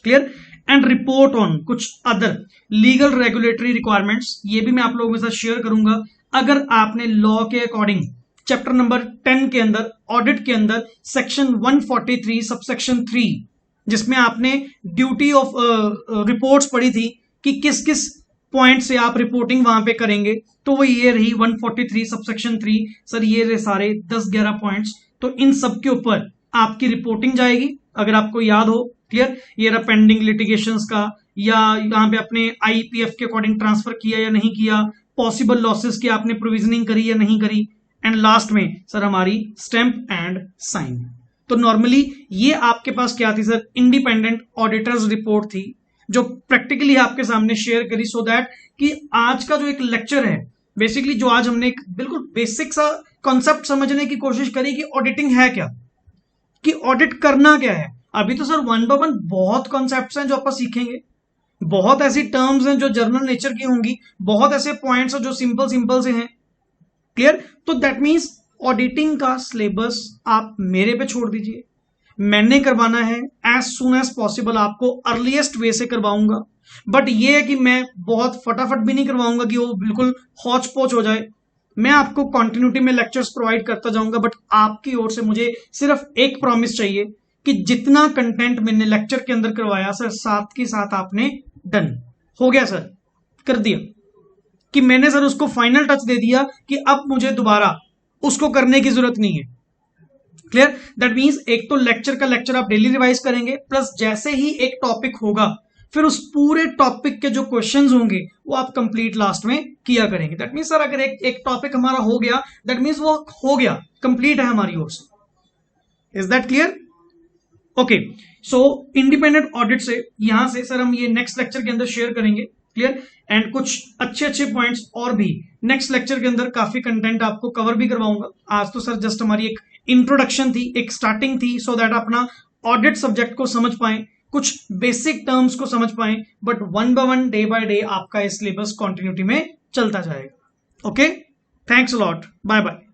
क्लियर? एंड रिपोर्ट ऑन कुछ अदर लीगल रेगुलेटरी रिक्वायरमेंट्स, ये भी मैं आप लोगों के साथ शेयर करूंगा। अगर आपने लॉ के अकॉर्डिंग चैप्टर नंबर 10 के अंदर, ऑडिट के अंदर, सेक्शन 143 सबसेक्शन 3, जिसमें आपने ड्यूटी ऑफ रिपोर्ट्स पढ़ी थी कि किस किस पॉइंट से आप रिपोर्टिंग वहां पे करेंगे, तो वो ये रही 143 सबसेक्शन 3, सर ये रहे सारे 10-11 पॉइंट्स। तो इन सब के ऊपर आपकी रिपोर्टिंग जाएगी, अगर आपको याद हो। क्लियर? ये रहा पेंडिंग लिटिगेशंस का, या यहाँ पे आपने आईपीएफ के अकॉर्डिंग ट्रांसफर किया या नहीं किया, पॉसिबल लॉसेस की आपने प्रोविजनिंग करी या नहीं करी, एंड लास्ट में सर हमारी स्टैंप एंड साइन। तो नॉर्मली ये आपके पास क्या थी सर, इंडिपेंडेंट ऑडिटर्स रिपोर्ट थी, जो प्रैक्टिकली आपके सामने शेयर करी, सो दैट कि आज का जो एक लेक्चर है, बेसिकली जो आज हमने एक बिल्कुल बेसिक सा कॉन्सेप्ट समझने की कोशिश करी कि ऑडिटिंग है क्या, कि ऑडिट करना क्या है। अभी तो सर 1 by 1 बहुत कॉन्सेप्ट्स हैं जो आप सीखेंगे, बहुत ऐसी टर्म्स हैं जो जर्नल नेचर की होंगी, बहुत ऐसे पॉइंट्स हैं जो सिंपल से हैं। क्लियर? तो दैट मीन्स ऑडिटिंग का सिलेबस आप मेरे पे छोड़ दीजिए, मैंने करवाना है एज सुन एज पॉसिबल, आपको अर्लीस्ट वे से करवाऊंगा, बट ये है कि मैं बहुत फटाफट भी नहीं करवाऊंगा कि वो बिल्कुल हौच पौच हो जाए। मैं आपको कंटिन्यूटी में लेक्चर्स प्रोवाइड करता जाऊंगा, बट आपकी ओर से मुझे सिर्फ एक प्रॉमिस चाहिए कि जितना कंटेंट मैंने लेक्चर के अंदर करवाया सर, साथ के साथ आपने डन हो गया सर, कर दिया कि मैंने सर उसको फाइनल टच दे दिया कि अब मुझे दोबारा उसको करने की जरूरत नहीं है। क्लियर? दैट मींस एक तो लेक्चर का लेक्चर आप डेली रिवाइज करेंगे, प्लस जैसे ही एक टॉपिक होगा फिर उस पूरे टॉपिक के जो क्वेश्चंस होंगे वो आप कंप्लीट लास्ट में किया करेंगे। दैट मींस सर अगर एक टॉपिक हमारा हो गया, दैट मींस वो हो गया, कंप्लीट है हमारी ओर से। Is that clear? Okay, so independent audit से यहां से सर हम ये नेक्स्ट लेक्चर के अंदर शेयर करेंगे। क्लियर? एंड कुछ अच्छे अच्छे पॉइंट्स और भी नेक्स्ट लेक्चर के अंदर काफी कंटेंट आपको कवर भी करवाऊंगा। आज तो सर जस्ट हमारी एक इंट्रोडक्शन थी, एक स्टार्टिंग थी, सो दैट अपना ऑडिट सब्जेक्ट को समझ पाए, कुछ बेसिक टर्म्स को समझ पाए, but one by one day by day आपका सिलेबस कंटिन्यूटी में चलता जाएगा। Okay, thanks a lot, bye bye.